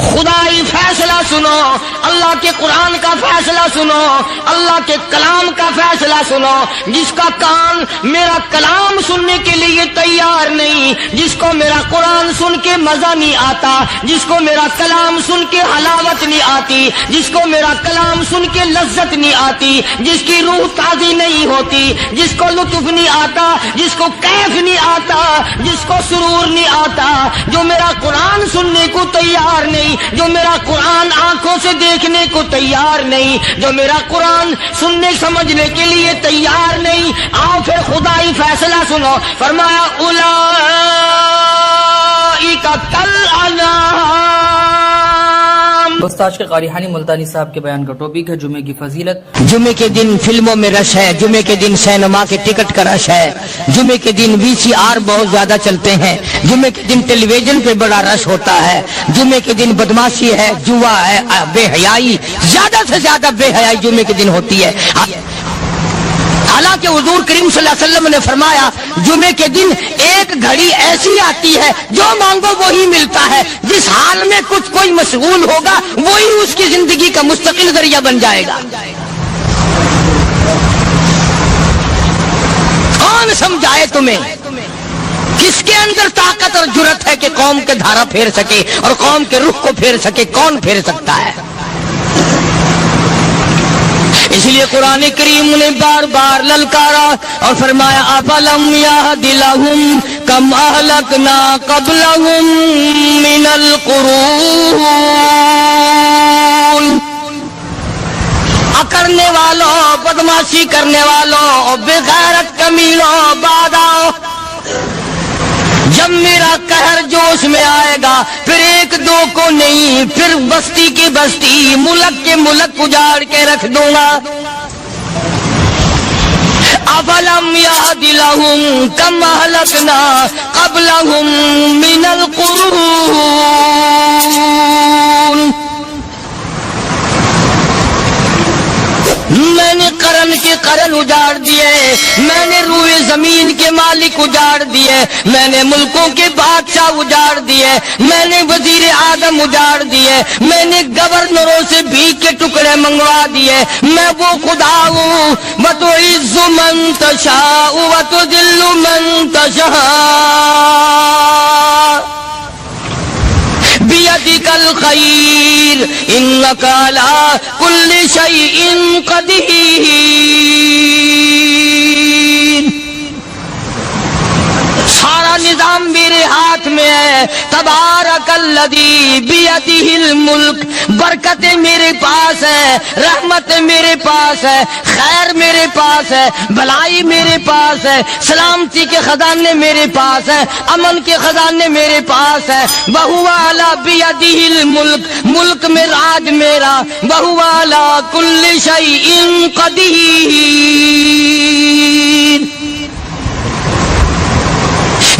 خدائی فیصلہ سنو، اللہ کے قرآن کا فیصلہ سنو، اللہ کے کلام کا فیصلہ سنو۔ جس کا کان میرا کلام سننے کے لیے تیار نہیں، جس کو میرا قرآن سن کے مزہ نہیں آتا، جس کو میرا کلام سن کے حلاوت نہیں آتی، جس کو میرا کلام سن کے لذت نہیں آتی، جس کی روح تازی نہیں ہوتی، جس کو لطف نہیں آتا، جس کو کیف نہیں آتا، جس کو سرور نہیں آتا، جو میرا قرآن سننے کو تیار نہیں، جو میرا قرآن آنکھوں سے دیکھنے کو تیار نہیں، جو میرا قرآن سننے سمجھنے کے لیے تیار نہیں، آؤ پھر خدائی فیصلہ سنو۔ فرمایا اولئک کالانعام۔ دوست آج کے قاری حانی ملتانی صاحب کے بیان کا ٹاپک ہے جمعے کی فضیلت۔ جمعے کے دن فلموں میں رش ہے، جمعے کے دن سینما کے ٹکٹ کا رش ہے، جمعے کے دن VCR بہت زیادہ چلتے ہیں، جمعے کے دن ٹیلی ویژن پہ بڑا رش ہوتا ہے، جمعے کے دن بدماشی ہے، جوا ہے، بے حیائی، زیادہ سے زیادہ بے حیائی جمعے کے دن ہوتی ہے۔ حالانکہ حضور کریم صلی اللہ علیہ وسلم نے فرمایا جمعے کے دن ایک گھڑی ایسی آتی ہے جو مانگو وہی ملتا ہے، جس حال میں کچھ کوئی مشغول ہوگا وہی اس کی زندگی کا مستقل ذریعہ بن جائے گا۔ کون سمجھائے تمہیں؟ کس کے اندر طاقت اور جرأت ہے کہ قوم کے دھارا پھیر سکے اور قوم کے رخ کو پھیر سکے؟ کون پھیر سکتا ہے؟ اس لیے قرآن کریم نے بار بار للکارا اور فرمایا افلم یہد لہم کم اہلکنا قبلہم من القرون۔ کرنے والوں، بدماشی کرنے والوں، بغیرت کمینوں، باداؤ، جب میرا قہر جوش میں آئے گا پھر ایک دو کو نہیں، پھر بستی کی بستی، ملک کے ملک اجاڑ کے رکھ دوں گا۔ افلم یہد لہم کم اہلکنا قبلہم من القرون۔ میں نے قرن کے قرن اجاڑ دیے، میں نے روئے زمین کے مالک اجاڑ دیے، میں نے ملکوں کے بادشاہ اجاڑ دیے، میں نے وزیر اعظم اجاڑ دیے، میں نے گورنروں سے بھیک کے ٹکڑے منگوا دیے۔ میں وہ خدا ہوں وتعز من تشاء وتذل من تشاء بیدک الخیر انک علی کل شیء قدیر۔ سارا نظام میرے ہاتھ میں ہے۔ تبارک الذی بیدہ الملک، برکتیں میرے پاس ہے، رحمت میرے پاس ہے، خیر میرے پاس ہے، بھلائی میرے پاس ہے، سلامتی کے خزانے میرے پاس ہے، امن کے خزانے میرے پاس ہے۔ وہو علی بیدہ الملک، ملک میں راج میرا، وہو علی کل شیء قدیر۔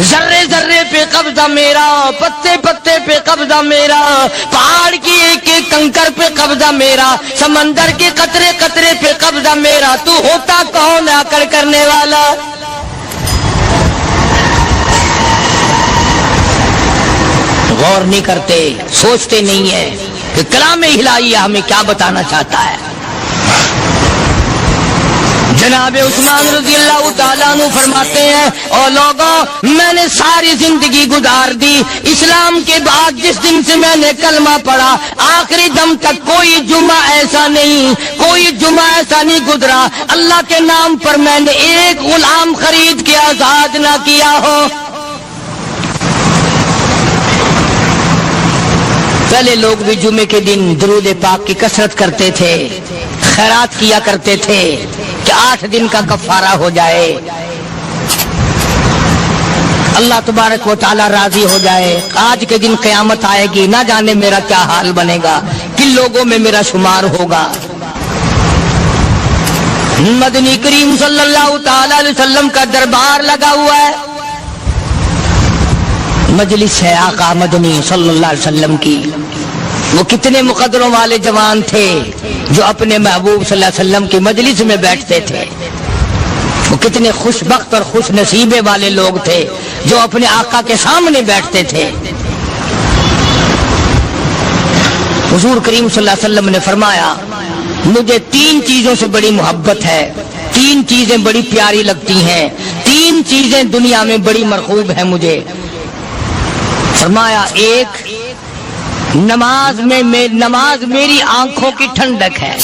ذرے ذرے پہ قبضہ میرا، پتے پتے پہ قبضہ میرا، پہاڑ کی ایک ایک کنکر پہ قبضہ میرا، سمندر کے قطرے قطرے پہ قبضہ میرا۔ تو ہوتا کون آ کر کرنے والا؟ غور نہیں کرتے، سوچتے نہیں ہیں کہ کلام الہیہ ہمیں کیا بتانا چاہتا ہے۔ جناب عثمان رضی اللہ تعالیٰ عنہ فرماتے ہیں اور لوگوں، میں نے ساری زندگی گزار دی اسلام کے بعد، جس دن سے میں نے کلمہ پڑھا آخری دم تک کوئی جمعہ ایسا نہیں، کوئی جمعہ ایسا نہیں گزرا اللہ کے نام پر میں نے ایک غلام خرید کے آزاد نہ کیا ہو۔ پہلے لوگ بھی جمعے کے دن درود پاک کی کثرت کرتے تھے، خیرات کیا کرتے تھے کہ 8 دن کا کفارہ ہو جائے، اللہ تبارک و تعالی راضی ہو جائے۔ آج کے دن قیامت آئے گی، نہ جانے میرا کیا حال بنے گا، کن لوگوں میں میرا شمار ہوگا۔ مدنی کریم صلی اللہ تعالی علیہ وسلم کا دربار لگا ہوا ہے، مجلس ہے آقا مدنی صلی اللہ علیہ وسلم کی۔ وہ کتنے مقدروں والے جوان تھے جو اپنے محبوب صلی اللہ علیہ وسلم کی مجلس میں بیٹھتے تھے، وہ کتنے خوش بخت اور خوش نصیبے والے لوگ تھے جو اپنے آقا کے سامنے بیٹھتے تھے۔ حضور کریم صلی اللہ علیہ وسلم نے فرمایا مجھے 3 چیزوں سے بڑی محبت ہے، 3 چیزیں بڑی پیاری لگتی ہیں، 3 چیزیں دنیا میں بڑی مرغوب ہیں مجھے۔ فرمایا ایک نماز میری آنکھوں کی ٹھنڈک ہے۔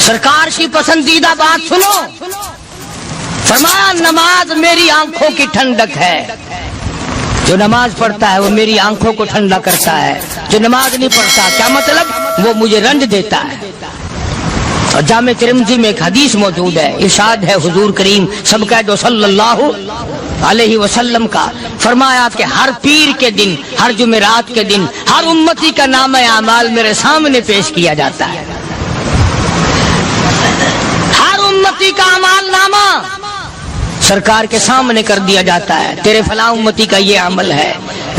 سرکار کی پسندیدہ بات سنو، فرمایا نماز میری آنکھوں کی ٹھنڈک ہے۔ جو نماز پڑھتا ہے وہ میری آنکھوں کو ٹھنڈا کرتا ہے، جو نماز نہیں پڑھتا کیا مطلب؟ وہ مجھے رنج دیتا ہے۔ اور جامع ترمذی میں ایک حدیث موجود ہے، ارشاد ہے حضور کریم سب کہہ دو صلی اللہ علیہ وسلم کا، فرمایا کہ ہر پیر کے دن، ہر جمعرات کے دن ہر امتی کا نامہ اعمال میرے سامنے پیش کیا جاتا ہے۔ ہر امتی کا اعمال نامہ سرکار کے سامنے کر دیا جاتا ہے، تیرے فلاں امتی کا یہ عمل ہے۔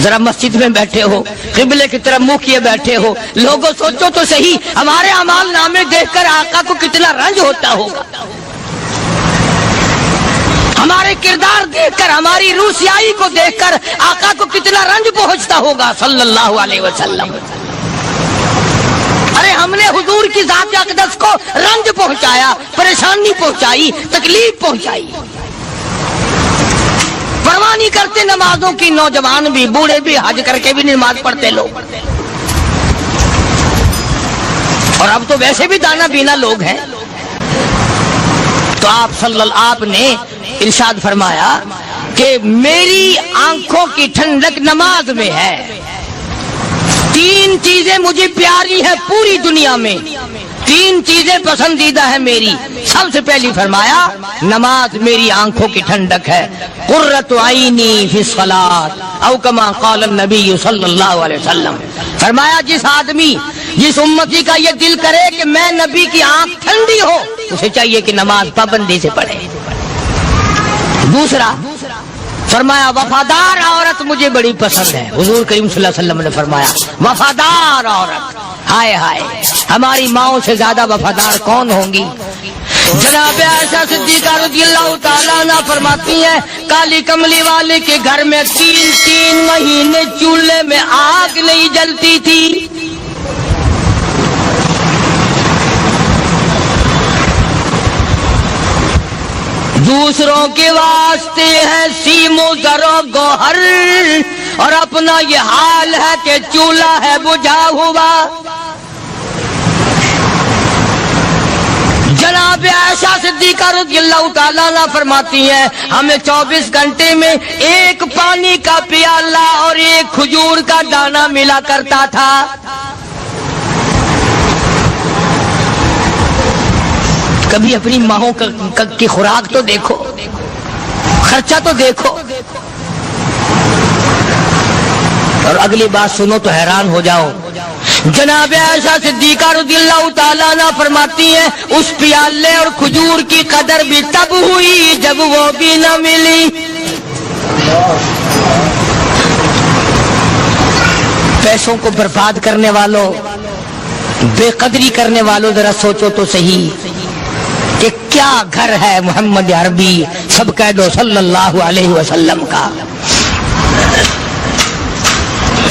ذرا مسجد میں بیٹھے ہو، قبلے کی طرف منہ کیے بیٹھے ہو، لوگوں سوچو تو صحیح ہمارے اعمال نامے دیکھ کر آقا کو کتنا رنج ہوتا ہوگا، ہمارے کردار دیکھ کر، ہماری روسیائی کو دیکھ کر آقا کو کتنا رنج پہنچتا ہوگا صلی اللہ علیہ وسلم۔ ارے ہم نے حضور کی ذات اقدس کو رنج پہنچایا، پریشانی پہنچائی، تکلیف پہنچائی، پرواہ نہیں کرتے نمازوں کی، نوجوان بھی بوڑھے بھی حج کر کے بھی نماز پڑھتے لوگ، اور اب تو ویسے بھی دانا بینا لوگ ہیں۔ تو آپ نے ارشاد فرمایا کہ میری آنکھوں کی ٹھنڈک نماز میں ہے، 3 چیزیں مجھے پیاری ہیں پوری دنیا میں، 3 چیزیں پسندیدہ ہیں میری۔ سب سے پہلی فرمایا نماز میری آنکھوں کی ٹھنڈک ہے، قرۃ عینی فی الصلاۃ او کما قال النبی صلی اللہ علیہ وسلم۔ فرمایا جس امتی کا یہ دل کرے کہ میں نبی کی آنکھ ٹھنڈی ہو، اسے چاہیے کہ نماز پابندی سے پڑھے۔ دوسرا فرمایا وفادار عورت مجھے بڑی پسند ہے۔ حضور کریم صلی اللہ علیہ وسلم نے فرمایا وفادار عورت، ہائے ہائے ہماری ماؤں سے زیادہ وفادار کون ہوں گی؟ جناب عائشہ صدیقہ رضی اللہ تعالیٰ عنہ فرماتی ہیں کالی کملی والے کے گھر میں 3 مہینے چولہے میں آگ نہیں جلتی تھی۔ دوسروں کے واسطے ہے سیم و زر و گوہر، اور اپنا یہ حال ہے کہ چولہا ہے بجھا ہوا۔ جناب عائشہ صدیقہ رضی اللہ تعالیٰ عنہ فرماتی ہیں ہمیں 24 گھنٹے میں 1 پانی کا پیالہ اور 1 کھجور کا دانہ ملا کرتا تھا۔ کبھی اپنی ماہوں کی خوراک تو دیکھو، خرچہ تو دیکھو، اور اگلی بات سنو تو حیران ہو جاؤ۔ جناب عائشہ صدیقہ رضی اللہ تعالیٰ عنہ فرماتی ہیں اس پیالے اور کھجور کی قدر بھی تب ہوئی جب وہ بھی نہ ملی۔ پیسوں کو برباد کرنے والوں، بے قدری کرنے والوں، ذرا سوچو تو صحیح کہ کیا گھر ہے محمد عربی سب کہہ دو صلی اللہ علیہ وسلم کا۔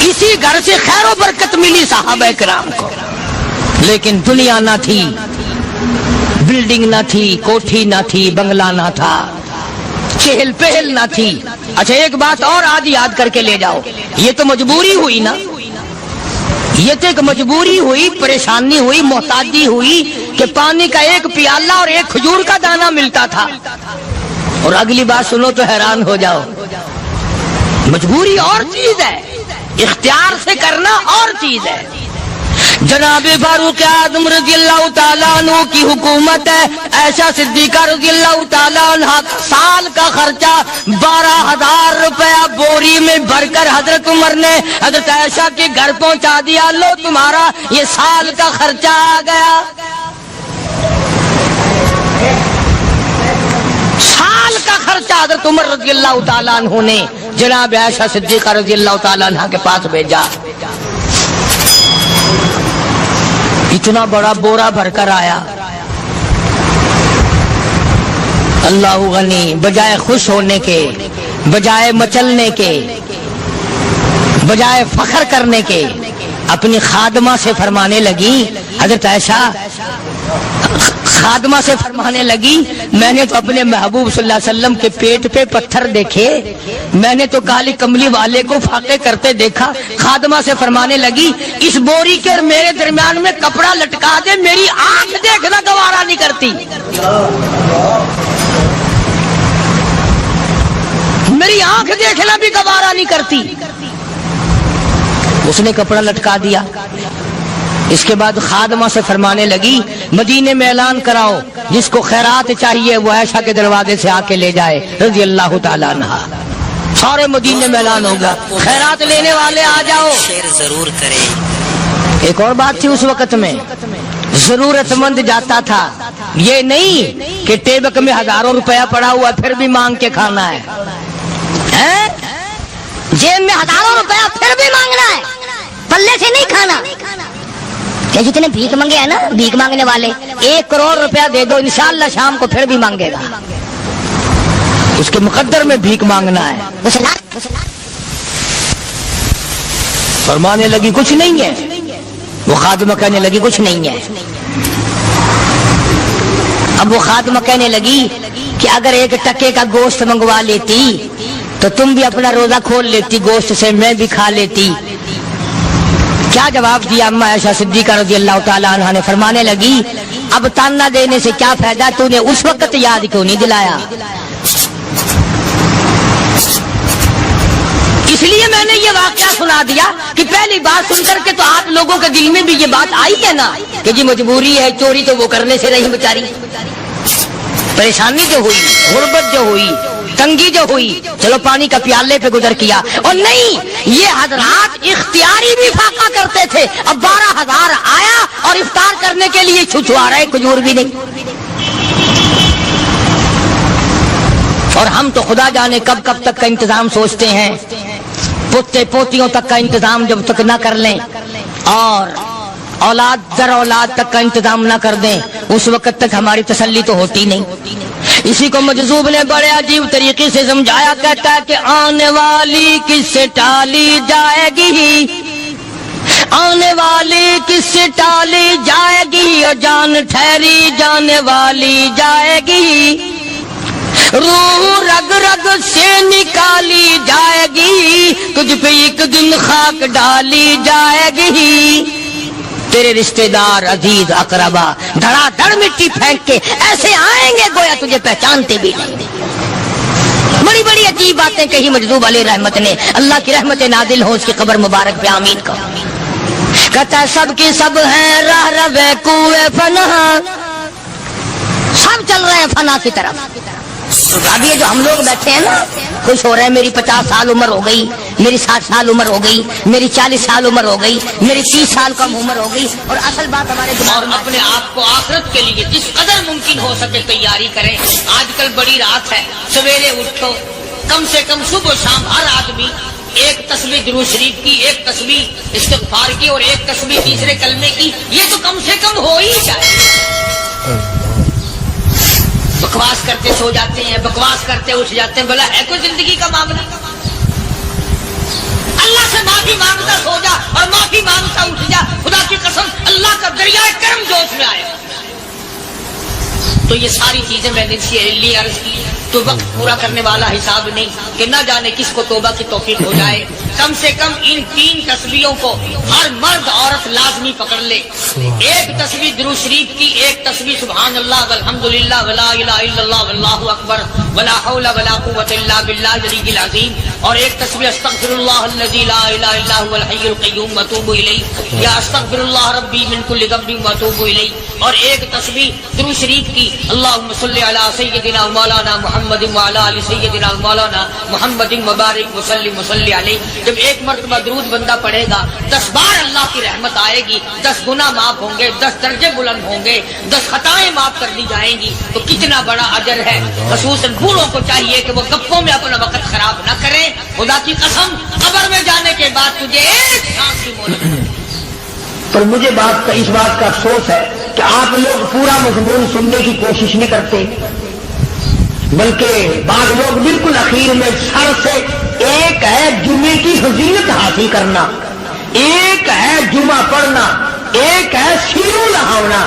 اسی گھر سے خیر و برکت ملی صحابہ کرام کو، لیکن دنیا نہ تھی، بلڈنگ نہ تھی، کوٹھی نہ تھی، بنگلہ نہ تھا، چہل پہل نہ تھی۔ اچھا ایک بات اور آج یاد کر کے لے جاؤ، یہ تو مجبوری ہوئی نا، یہ تو ایک مجبوری ہوئی، پریشانی ہوئی، محتاجی ہوئی کہ پانی کا 1 پیالہ اور 1 کھجور کا دانہ ملتا تھا۔ اور اگلی بات سنو تو حیران ہو جاؤ، مجبوری اور چیز ہے، اختیار سے کرنا اور چیز ہے۔ جناب فاروق اعظم رضی اللہ تعالیٰ عنہ کی حکومت ہے، عائشہ صدیقہ رضی اللہ تعالیٰ عنہ سال کا خرچہ 12,000 روپیہ بوری میں بھر کر حضرت عمر نے حضرت عائشہ کے گھر پہنچا دیا، لو تمہارا یہ سال کا خرچہ آ گیا۔ سال کا خرچہ حضرت عمر رضی اللہ تعالیٰ عنہ نے جناب عائشہ صدیقہ رضی اللہ تعالیٰ عنہ کے پاس بھیجا۔ اتنا بڑا بورا بھر کر آیا۔ اللہ غنی، بجائے خوش ہونے کے، بجائے مچلنے کے، بجائے فخر کرنے کے اپنی خادمہ سے فرمانے لگی، حضرت عائشہ خادمہ سے فرمانے لگی، میں نے تو اپنے محبوب صلی اللہ علیہ وسلم کے پیٹ پہ پتھر دیکھے، میں نے تو کالی کملی والے کو فاقے کرتے دیکھا۔ خادمہ سے فرمانے لگی، اس بوری کے اور میرے درمیان میں کپڑا لٹکا دے، میری آنکھ دیکھنا گوارا نہیں کرتی، میری آنکھ دیکھنا بھی گوارا نہیں کرتی۔ اس نے کپڑا لٹکا دیا۔ اس کے بعد خادمہ سے فرمانے لگی، مدینے میں اعلان کراؤ، جس کو خیرات چاہیے وہ عائشہ کے دروازے سے آ کے لے جائے رضی اللہ تعالیٰ عنہ۔ سارے مدینے میں اعلان ہوگا، خیرات لینے والے آ جاؤ۔ شیئر ضرور کریں۔ ایک اور بات تھی اس وقت میں، ضرورت مند جاتا تھا، یہ نہیں کہ ٹیبک میں ہزاروں روپیہ پڑا ہوا پھر بھی مانگ کے کھانا ہے، جیب میں ہزاروں روپیہ پھر بھی مانگنا ہے، پلے سے نہیں کھانا۔ کہ جتنے بھیک مانگے ہیں نا، بھیک مانگنے والے، 1 کروڑ روپیہ دے دو انشاءاللہ شام کو پھر بھی مانگے گا، اس کے مقدر میں بھیک مانگنا ہے۔ فرمانے لگی کچھ نہیں ہے، وہ خادمہ کہنے لگی کچھ نہیں ہے۔ اب وہ خادمہ کہنے لگی کہ اگر 1 ٹکے کا گوشت منگوا لیتی تو تم بھی اپنا روزہ کھول لیتی، گوشت سے میں بھی کھا لیتی۔ کیا جواب دیا اما عائشہ صدیقہ رضی اللہ تعالیٰ عنہ نے؟ فرمانے لگی، اب تانا دینے سے کیا فائدہ، تو نے اس وقت یاد کیوں نہیں دلایا؟ اس لیے میں نے یہ واقعہ سنا دیا کہ پہلی بات سن کر کے تو آپ لوگوں کے دل میں بھی یہ بات آئی ہے نا کہ جی مجبوری ہے، چوری تو وہ کرنے سے رہی بیچاری، پریشانی جو ہوئی، غربت جو ہوئی، تنگی جو ہوئی، چلو پانی کا پیالے پہ گزر کیا۔ اور نہیں، یہ حضرات اختیاری بھی فاقہ کرتے تھے۔ اب 12,000 آیا اور افطار کرنے کے لیے چھچوا رہے، کھجور بھی نہیں۔ اور ہم تو خدا جانے کب کب تک کا انتظام سوچتے ہیں، پوتے پوتیوں تک کا انتظام جب تک نہ کر لیں اور اولاد در اولاد تک کا انتظام نہ کر دیں، اس وقت تک ہماری تسلی تو ہوتی نہیں۔ اسی کو مجذوب نے بڑے عجیب طریقے سے سمجھایا، کہتا ہے کہ آنے والی کس سے ٹالی جائے گی، آنے والی کس سے ٹالی جائے گی، اور جان ٹھہری جانے والی جائے گی، روح رگ رگ سے نکالی جائے گی، تجھ پہ ایک دن خاک ڈالی جائے گی، تیرے رشتہ دار عزیز اقربا دھڑا دھڑ مٹی پھینک کے ایسے آئیں گے گویا تجھے پہچانتے بھی نہیں۔ بڑی بڑی عجیب باتیں کہی مجذوب علیہ رحمت نے، اللہ کی رحمت نازل ہو اس کی قبر مبارک پہ، آمین کا۔ کہتا ہے سب کی سب ہیں راہ روے کوئے فنا، سب چل رہے ہیں فنا کی طرف۔ اب یہ جو ہم لوگ بیٹھے ہیں نا، خوش ہو رہے ہیں، میری 50 سال عمر ہو گئی، میری 60 سال عمر ہو گئی، میری 40 سال عمر ہو گئی، میری 30 سال کم عمر ہو گئی، اور اصل بات ہمارے اور اپنے آپ کو آخرت کے لیے جس قدر ممکن ہو سکے تیاری کریں۔ آج کل بڑی رات ہے، سویرے اٹھو، کم سے کم صبح و شام ہر آدمی 1 تسبیح درود شریف کی، 1 تسبیح استغفار کی، اور 1 تسبیح تیسرے کلمے کی، یہ تو کم سے کم ہو ہی جائے۔ بکواس کرتے سو جاتے ہیں، بکواس کرتے اٹھ جاتے ہیں، بھلا ہے کوئی زندگی کا معاملہ؟ اللہ سے معافی مانگتا سو جا اور معافی مانگتا اٹھ جا، خدا کی قسم اللہ کا دریائے کرم جوش میں آئے۔ تو یہ ساری چیزیں میں نے اس لیے عرض کی، تو وقت پورا کرنے والا حساب نہیں کہ نہ جانے کس کو توبہ کی توفیق ہو جائے۔ کم سے کم ان 3 تسبیحوں کو ہر مرد عورت لازمی پکڑ لے۔ 1 تسبیح درود شریف کی، 1 تسبیح سبحان اللہ والحمدللہ ولا الہ الا اللہ واللہ اکبر ولا حول ولا قوت الا باللہ العلی العظیم، اور 1 تسبیح استغفر اللہ الذی لا الہ الا هو الحی القیوم واتوب الیہ، یا استغفر اللہ ربی من کل ذنب واتوب الیہ، اور 1 تسبیح درود شریف کی اللہم صلی علی سیدنا مولانا محمد وعلی آل سیدنا مولانا محمد مبارک وسلم وصلی علیہ۔ جب 1 مرتبہ درود بندہ پڑھے گا، 10 بار اللہ کی رحمت آئے گی، 10 گناہ معاف ہوں گے، 10 درجے بلند ہوں گے، 10 خطائیں معاف کر دی جائیں گی۔ تو کتنا بڑا اجر ہے۔ خصوصاً بوڑھوں کو چاہیے کہ وہ گپوں میں اپنا وقت خراب نہ کریں۔ خدا کی قسم قبر میں جانے کے بعد تجھے 1 سانس کی مہلت۔ پر مجھے اس بات کا افسوس ہے کہ آپ لوگ پورا مضمون سننے کی کوشش نہیں کرتے، بلکہ بعض لوگ بالکل اخیر میں سر سے ایک ہے جمعے کی فضیلت حاصل کرنا، ایک ہے جمعہ پڑھنا، ایک ہے سینوں نہانا،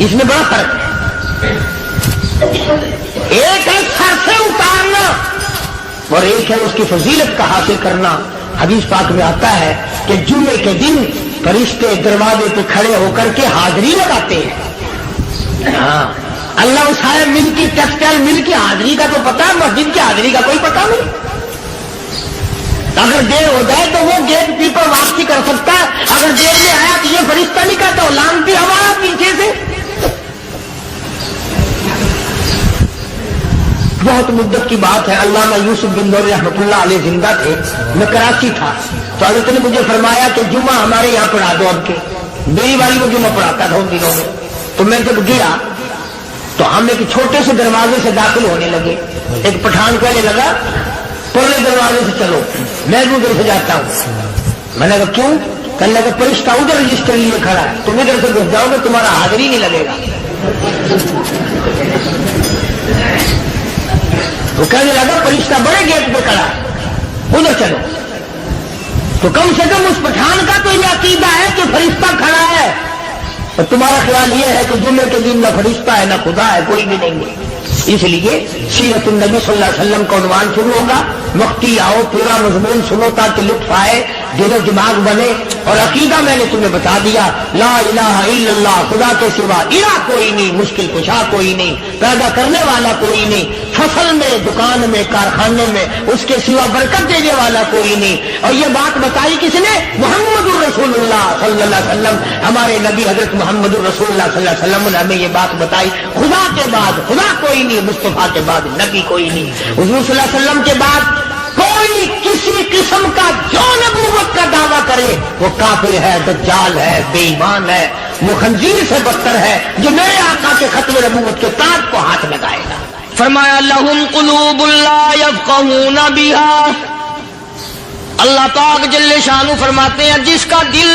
اس میں بڑا فرق ہے۔ ایک ہے سر سے اتارنا اور ایک ہے اس کی فضیلت کا حاصل کرنا۔ حدیث پاک میں آتا ہے کہ جمعے کے دن فرشتے دروازے پہ کھڑے ہو کر کے حاضری لگاتے ہیں۔ ہاں، اللہ صاحب مل کی ٹیکسٹائل مل کی حاضری کا تو پتا ہے، مسجد کی حاضری کا کوئی پتا نہیں۔ اگر دیر ہو جائے تو وہ گیٹ کیپر واپسی کر سکتا ہے، اگر دیر میں آیا تو یہ فرشتہ نہیں کہتا، لانتی ہوا پیچھے سے۔ بہت مدت کی بات ہے، علامہ یوسف بن نور رحمۃ اللہ علیہ زندہ تھے، میں کراچی تھا، تو حضرت نے مجھے فرمایا کہ جمعہ ہمارے یہاں پڑھا دو اب کے۔ میری والی وہ جمعہ پڑھاتا تھا ان دنوں میں، تو میں جب گیا تو ہم ایک چھوٹے سے دروازے سے داخل ہونے لگے۔ ایک پٹھان کہنے لگا پرلے دروازے سے چلو، میں بھی ادھر سے جاتا ہوں۔ میں نے کہا کیوں؟ کہنے لگا فرشتہ ادھر رجسٹر لیے کھڑا ہے، تم ادھر سے گھس جاؤ گے تمہارا حاضری نہیں لگے گا۔ وہ کہنے لگا فرشتہ بڑے گیٹ پہ کھڑا ہے، ادھر چلو۔ تو کم سے کم اس پٹھان کا تو یہ عقیدہ ہے کہ فرشتہ کھڑا ہے، اور تمہارا خیال یہ ہے کہ جمعے کے دن نہ فرشتہ ہے نہ خدا ہے، کوئی بھی نہیں ہے۔ اس لیے سیرت النبی صلی اللہ علیہ وسلم کا عنوان شروع ہوگا، وقتی آؤ پورا مضمون سنو تاکہ لطف آئے، دل و دماغ بنے۔ اور عقیدہ میں نے تمہیں بتا دیا، لا الہ الا اللہ، خدا کے سوا الہ کوئی نہیں، مشکل کشا کوئی نہیں، پیدا کرنے والا کوئی نہیں، فصل میں، دکان میں، کارخانے میں اس کے سوا برکت دینے والا کوئی نہیں۔ اور یہ بات بتائی کس نے؟ محمد الرسول اللہ صلی اللہ علیہ وسلم، ہمارے نبی حضرت محمد الرسول اللہ صلی اللہ علیہ وسلم نے ہمیں یہ بات بتائی، خدا کے بعد خدا کوئی نہیں، مصطفیٰ کے بعد نبی کوئی نہیں، حضور صلی اللہ علیہ وسلم کے بعد کوئی کسی قسم کا جو نبوت کا دعویٰ کرے وہ کافر ہے، دجال ہے، بے ایمان ہے، وہ خنزیر سے بدتر ہے جو میرے آقا کے ختم نبوت کے تاج کو ہاتھ لگائے گا۔ فرمایا لہم قلوب لا یفقہون بہا، اللہ پاک جل شانہ فرماتے ہیں جس کا دل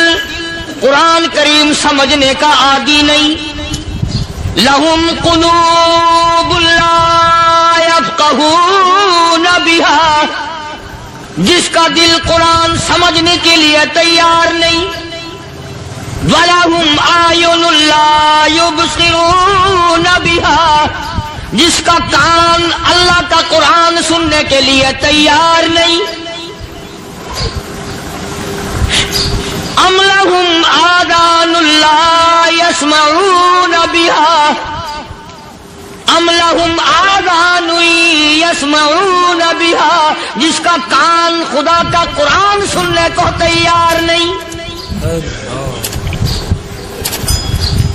قرآن کریم سمجھنے کا عادی نہیں، لہم قلوب لا یفقہون بہا، جس کا دل قرآن سمجھنے کے لیے تیار نہیں، وَلَهُمْ أَعْيُنٌ لَا يُبْصِرُونَ بِهَا، جس کا کان اللہ کا قرآن سننے کے لیے تیار نہیں، أَمْ لَهُمْ آذَانٌ لَا يَسْمَعُونَ بِهَا، ام لہم آذان یسمعون بہا، جس کا کان خدا کا قرآن سننے کو تیار نہیں۔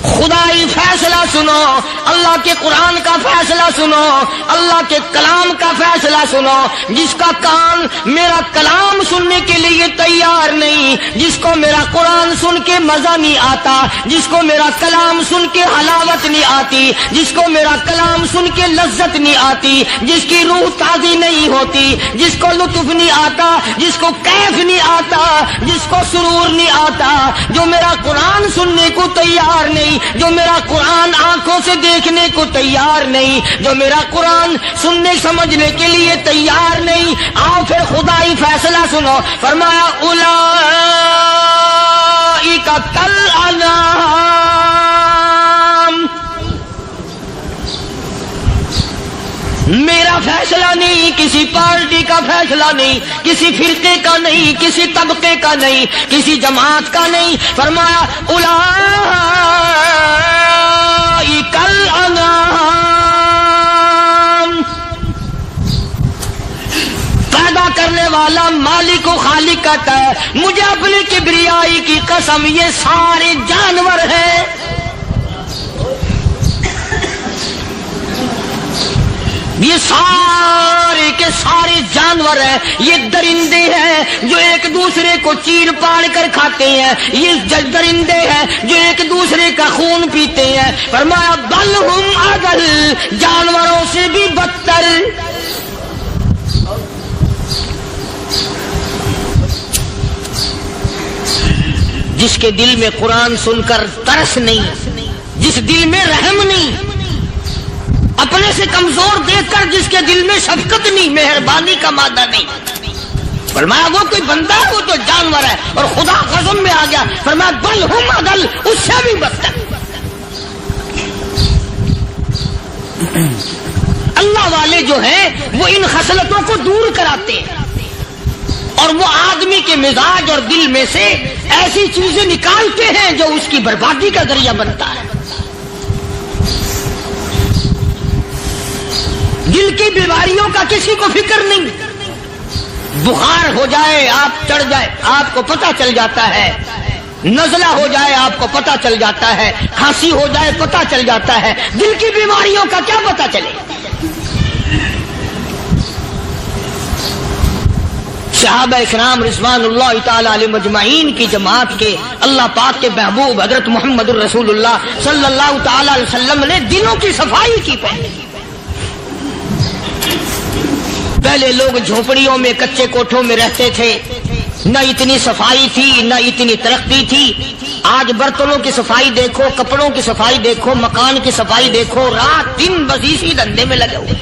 خدائی فیصلہ سنو، اللہ کے قرآن کا فیصلہ سنو، اللہ کے کلام کا فیصلہ سنو۔ جس کا کان میرا کلام سننے کے لیے تیار نہیں، جس کو میرا قرآن سن کے مزہ نہیں آتا، جس کو میرا کلام سن کے حلاوت نہیں آتی، جس کو میرا کلام سن کے لذت نہیں آتی، جس کی روح تازی نہیں ہوتی، جس کو لطف نہیں آتا، جس کو کیف نہیں آتا، جس کو سرور نہیں آتا، جو میرا قرآن سننے کو تیار نہیں، جو میرا قرآن آنکھوں سے دیکھنے کو تیار نہیں، جو میرا قرآن سننے سمجھنے کے لیے تیار نہیں، آؤ پھر خدائی فیصلہ سنو۔ فرمایا اولئک کالانعام، میرا فیصلہ نہیں، کسی پارٹی کا فیصلہ نہیں، کسی فرقے کا نہیں، کسی طبقے کا نہیں، کسی جماعت کا نہیں۔ فرمایا اولئک الانعام، پیدا کرنے والا مالک و خالق کہتا ہے مجھے اپنی کبریائی کی قسم یہ سارے جانور ہیں، یہ سارے کے سارے جانور ہیں، یہ درندے ہیں جو ایک دوسرے کو چیر پاڑ کر کھاتے ہیں، یہ درندے ہیں جو ایک دوسرے کا خون پیتے ہیں۔ فرمایا بل ہم اضل، جانوروں سے بھی بدتر۔ جس کے دل میں قرآن سن کر ترس نہیں، جس دل میں رحم نہیں، اپنے سے کمزور دیکھ کر جس کے دل میں شفقت نہیں، مہربانی کا مادہ نہیں. فرمایا وہ کوئی بندہ ہے، وہ تو جانور ہے. اور خدا قسم میں آ گیا، فرمایا بل ہم اضل، اس سے بھی بدتر. اللہ والے جو ہیں وہ ان خصلتوں کو دور کراتے ہیں، اور وہ آدمی کے مزاج اور دل میں سے ایسی چیزیں نکالتے ہیں جو اس کی بربادی کا ذریعہ بنتا ہے. دل کی بیماریوں کا کسی کو فکر نہیں. بخار ہو جائے، آپ چڑھ جائے، آپ کو پتہ چل جاتا ہے. نزلہ ہو جائے، آپ کو پتہ چل جاتا ہے. کھانسی ہو جائے، پتہ چل جاتا ہے. دل کی بیماریوں کا کیا پتہ چلے؟ صحابہ کرام رضوان اللہ تعالی علیہ مجمعین کی جماعت کے اللہ پاک کے محبوب حضرت محمد الرسول اللہ صلی اللہ تعالی علیہ وسلم نے دلوں کی صفائی کی. پہلے لوگ جھونپڑیوں میں، کچے کوٹھوں میں رہتے تھے، نہ اتنی صفائی تھی، نہ اتنی ترقی تھی. آج برتنوں کی صفائی دیکھو، کپڑوں کی صفائی دیکھو، مکان کی صفائی دیکھو. رات دن بس اسی دھندے میں لگے ہوئے،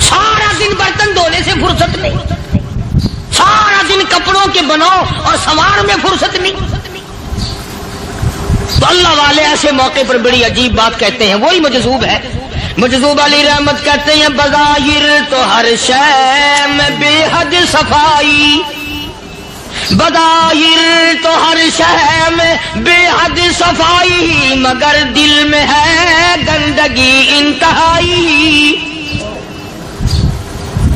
سارا دن برتن دھونے سے فرصت نہیں، سارا دن کپڑوں کے بناؤ اور سنوار میں فرصت نہیں. تو اللہ والے ایسے موقع پر بڑی عجیب بات کہتے ہیں. وہی مجذوب ہے، مجذوب علی رحمت کہتے ہیں بظاہر تو ہر شے میں بے حد صفائی، بظاہر تو ہر شے میں بے حد صفائی، مگر دل میں ہے گندگی انتہائی.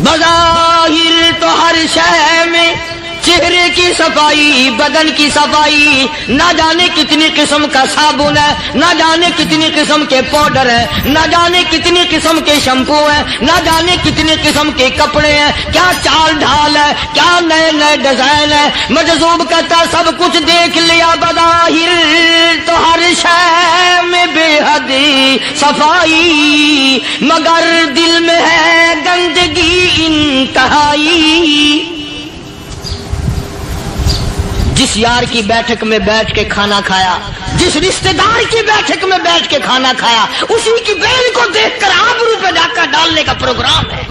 بظاہر تو ہر شے میں چہرے کی صفائی، بدن کی صفائی، نہ جانے کتنی قسم کا صابن ہے، نہ جانے کتنی قسم کے پاؤڈر ہے، نہ جانے کتنی قسم کے شیمپو ہیں، نہ جانے کتنی قسم کے کپڑے ہیں، کیا چال ڈھال ہے، کیا نئے نئے ڈیزائن ہے. مجذوب کہتا سب کچھ دیکھ لیا، بظاہر تو ہر شے میں بے حد صفائی، مگر دل میں ہے گندگی انتہائی. جس یار کی بیٹھک میں بیٹھ کے کھانا کھایا، جس رشتہ دار کی بیٹھک میں بیٹھ کے کھانا کھایا، اسی کی بہن کو دیکھ کر آبرو پہ ڈاکہ ڈالنے کا پروگرام ہے.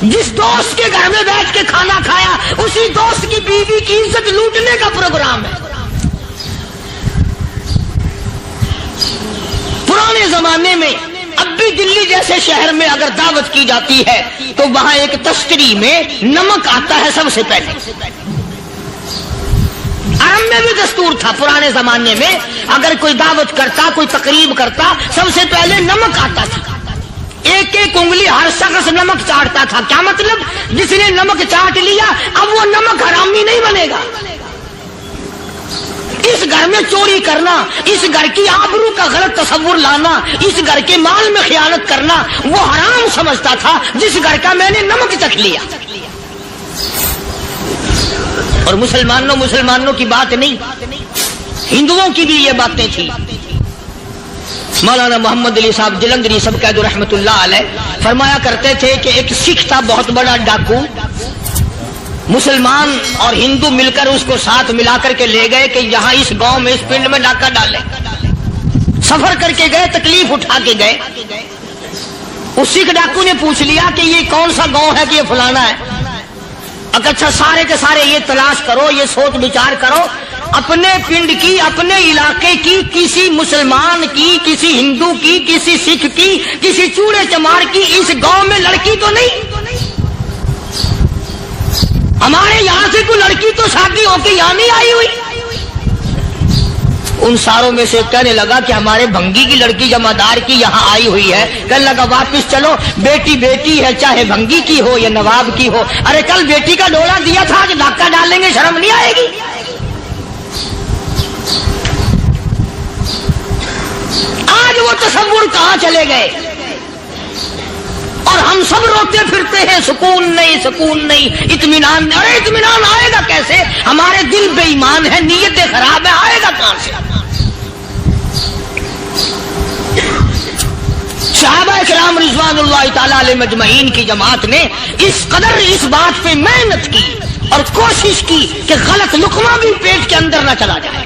جس دوست کے گھر میں بیٹھ کے کھانا کھایا، اسی دوست کی بیوی کی عزت لوٹنے کا پروگرام ہے. پرانے زمانے میں اب بھی دلی جیسے شہر میں اگر دعوت کی جاتی ہے تو وہاں ایک تشتری میں نمک آتا ہے سب سے پہلے. عرب میں بھی دستور تھا پرانے زمانے میں، اگر کوئی دعوت کرتا، کوئی تقریب کرتا، سب سے پہلے نمک آتا تھا. ایک ایک انگلی ہر شخص نمک چاٹتا تھا. کیا مطلب؟ جس نے نمک چاٹ لیا اب وہ نمک حرامی نہیں بنے گا. اس گھر میں چوری کرنا، اس گھر کی آبرو کا غلط تصور لانا، اس گھر کے مال میں خیانت کرنا وہ حرام سمجھتا تھا جس گھر کا میں نے نمک چکھ لیا. اور مسلمانوں کی بات نہیں، ہندوؤں کی بھی یہ باتیں تھی. مولانا محمد علی صاحب جلندری سب قید رحمت اللہ علیہ فرمایا کرتے تھے کہ ایک سکھ تھا بہت بڑا ڈاکو. مسلمان اور ہندو مل کر اس کو ساتھ ملا کر کے لے گئے کہ یہاں اس گاؤں میں، اس پنڈ میں ڈاکہ ڈالے. سفر کر کے گئے، تکلیف اٹھا کے گئے. اس سکھ ڈاکو نے پوچھ لیا کہ یہ کون سا گاؤں ہے کہ یہ فلانا ہے. اچھا سارے کے سارے یہ تلاش کرو، یہ سوچ بچار کرو، اپنے پنڈ کی، اپنے علاقے کی، کسی مسلمان کی، کسی ہندو کی، کسی سکھ کی، کسی چوڑے چمار کی اس گاؤں میں لڑکی تو نہیں؟ ہمارے یہاں سے کوئی لڑکی تو شادی ہو کے یہاں نہیں آئی ہوئی. ان ساروں میں سے کہنے لگا کہ ہمارے بھنگی کی لڑکی جمادار کی یہاں آئی ہوئی ہے. کہنے لگا واپس چلو، بیٹی بیٹی ہے، چاہے بھنگی کی ہو یا نواب کی ہو. ارے کل بیٹی کا ڈولا دیا تھا، آج ڈاکہ ڈالیں گے، شرم نہیں آئے گی؟ آج وہ تصور کہاں چلے گئے؟ اور ہم سب روتے پھرتے ہیں، سکون نہیں، سکون نہیں، اطمینان نہیں. ارے اطمینان آئے گا کیسے؟ ہمارے دل بے ایمان ہے، نیتیں خراب ہے، آئے گا کہاں سے؟ صحابہ کرام رضوان اللہ تعالی علیہ مجمعین کی جماعت نے اس قدر اس بات پہ محنت کی اور کوشش کی کہ غلط لقمہ بھی پیٹ کے اندر نہ چلا جائے.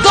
2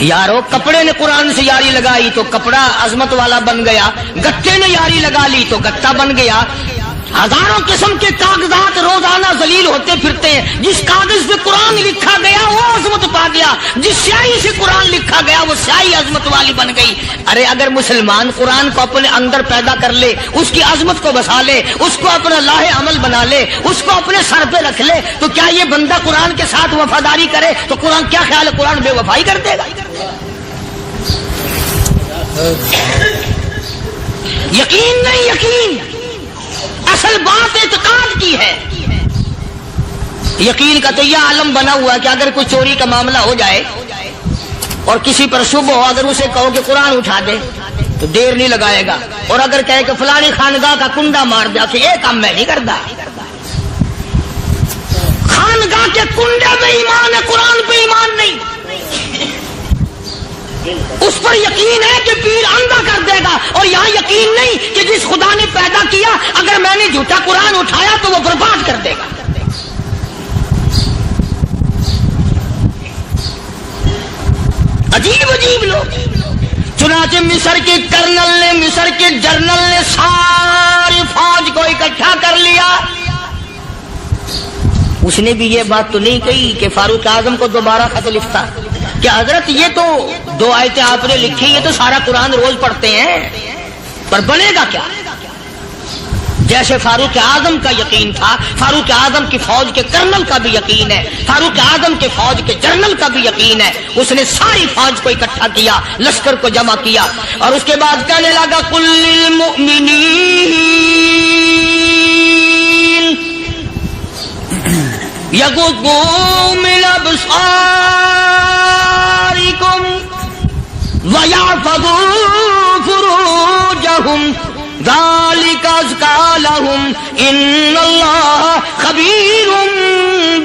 یارو کپڑے نے قرآن سے یاری لگائی تو کپڑا عظمت والا بن گیا، گٹے نے یاری لگا لی تو گٹا بن گیا۔ ہزاروں قسم کے کاغذات روزانہ ذلیل ہوتے پھرتے ہیں، جس کاغذ پہ قرآن لکھا گیا وہ عظمت پا گیا، جس سیاہی سے قرآن لکھا گیا وہ سیاہی عظمت والی بن گئی۔ ارے اگر مسلمان قرآن کو اپنے اندر پیدا کر لے، اس کی عظمت کو بسا لے، اس کو اپنا لاہ عمل بنا لے، اس کو اپنے سر پہ رکھ لے، تو کیا یہ بندہ قرآن کے ساتھ وفاداری کرے تو قرآن کیا خیال ہے قرآن بے وفائی کر دے گا؟ یقین نہیں، یقین اصل بات اعتقاد کی ہے۔ یقین کا تو یہ عالم بنا ہوا ہے کہ اگر کوئی چوری کا معاملہ ہو جائے اور کسی پر شبہ ہو، اگر اسے کہو کہ قرآن اٹھا دے تو دیر نہیں لگائے گا، اور اگر کہے کہ فلانی خانگاہ کا کنڈا مار دیا کہ یہ کام میں نہیں کرتا۔ خانگاہ کے کنڈے پہ ایمان ہے، قرآن پہ ایمان نہیں۔ اس پر یقین ہے کہ پیر اندھا کر دے گا، اور یہاں یقین نہیں کہ جس خدا نے پیدا کیا اگر میں نے جھوٹا قرآن اٹھایا تو وہ برباد کر دے گا۔ عجیب عجیب لوگ۔ چنانچہ مصر کے کرنل نے، مصر کے جنرل نے ساری فوج کو اکٹھا کر لیا۔ اس نے بھی یہ بات تو نہیں کہی کہ فاروق اعظم کو دوبارہ خط لکھتا کہ حضرت یہ تو 2 آیتیں آپ نے لکھی، یہ تو سارا قرآن روز پڑھتے ہیں، پر بنے گا کیا؟ جیسے فاروق اعظم کا یقین تھا، فاروق اعظم کی فوج کے کرنل کا بھی یقین ہے، فاروق اعظم کے فوج کے جنرل کا بھی یقین ہے۔ اس نے ساری فوج کو اکٹھا کیا، لشکر کو جمع کیا، اور اس کے بعد کہنے لگا قل للمؤمنین یغضوا من ابصارکم وَيَحْفَظُوا فُرُوجَهُمْ ذَلِكَ أَزْكَىٰ لَهُمْ إِنَّ اللَّهَ خَبِيرٌ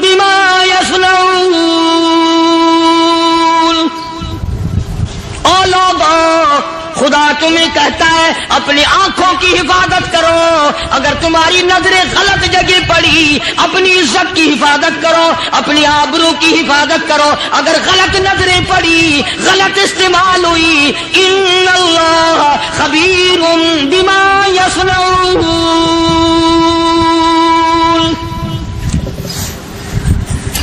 بِمَا يَصْنَعُونَ۔ او لوگو، خدا تمہیں کہتا ہے اپنی آنکھوں کی حفاظت کرو، اگر تمہاری نظریں غلط جگہ پڑی اپنی عزت کی حفاظت کرو، اپنی آبرو کی حفاظت کرو، اگر غلط نظریں پڑی، غلط استعمال ہوئی، ان اللہ خبیر بما یصنعون۔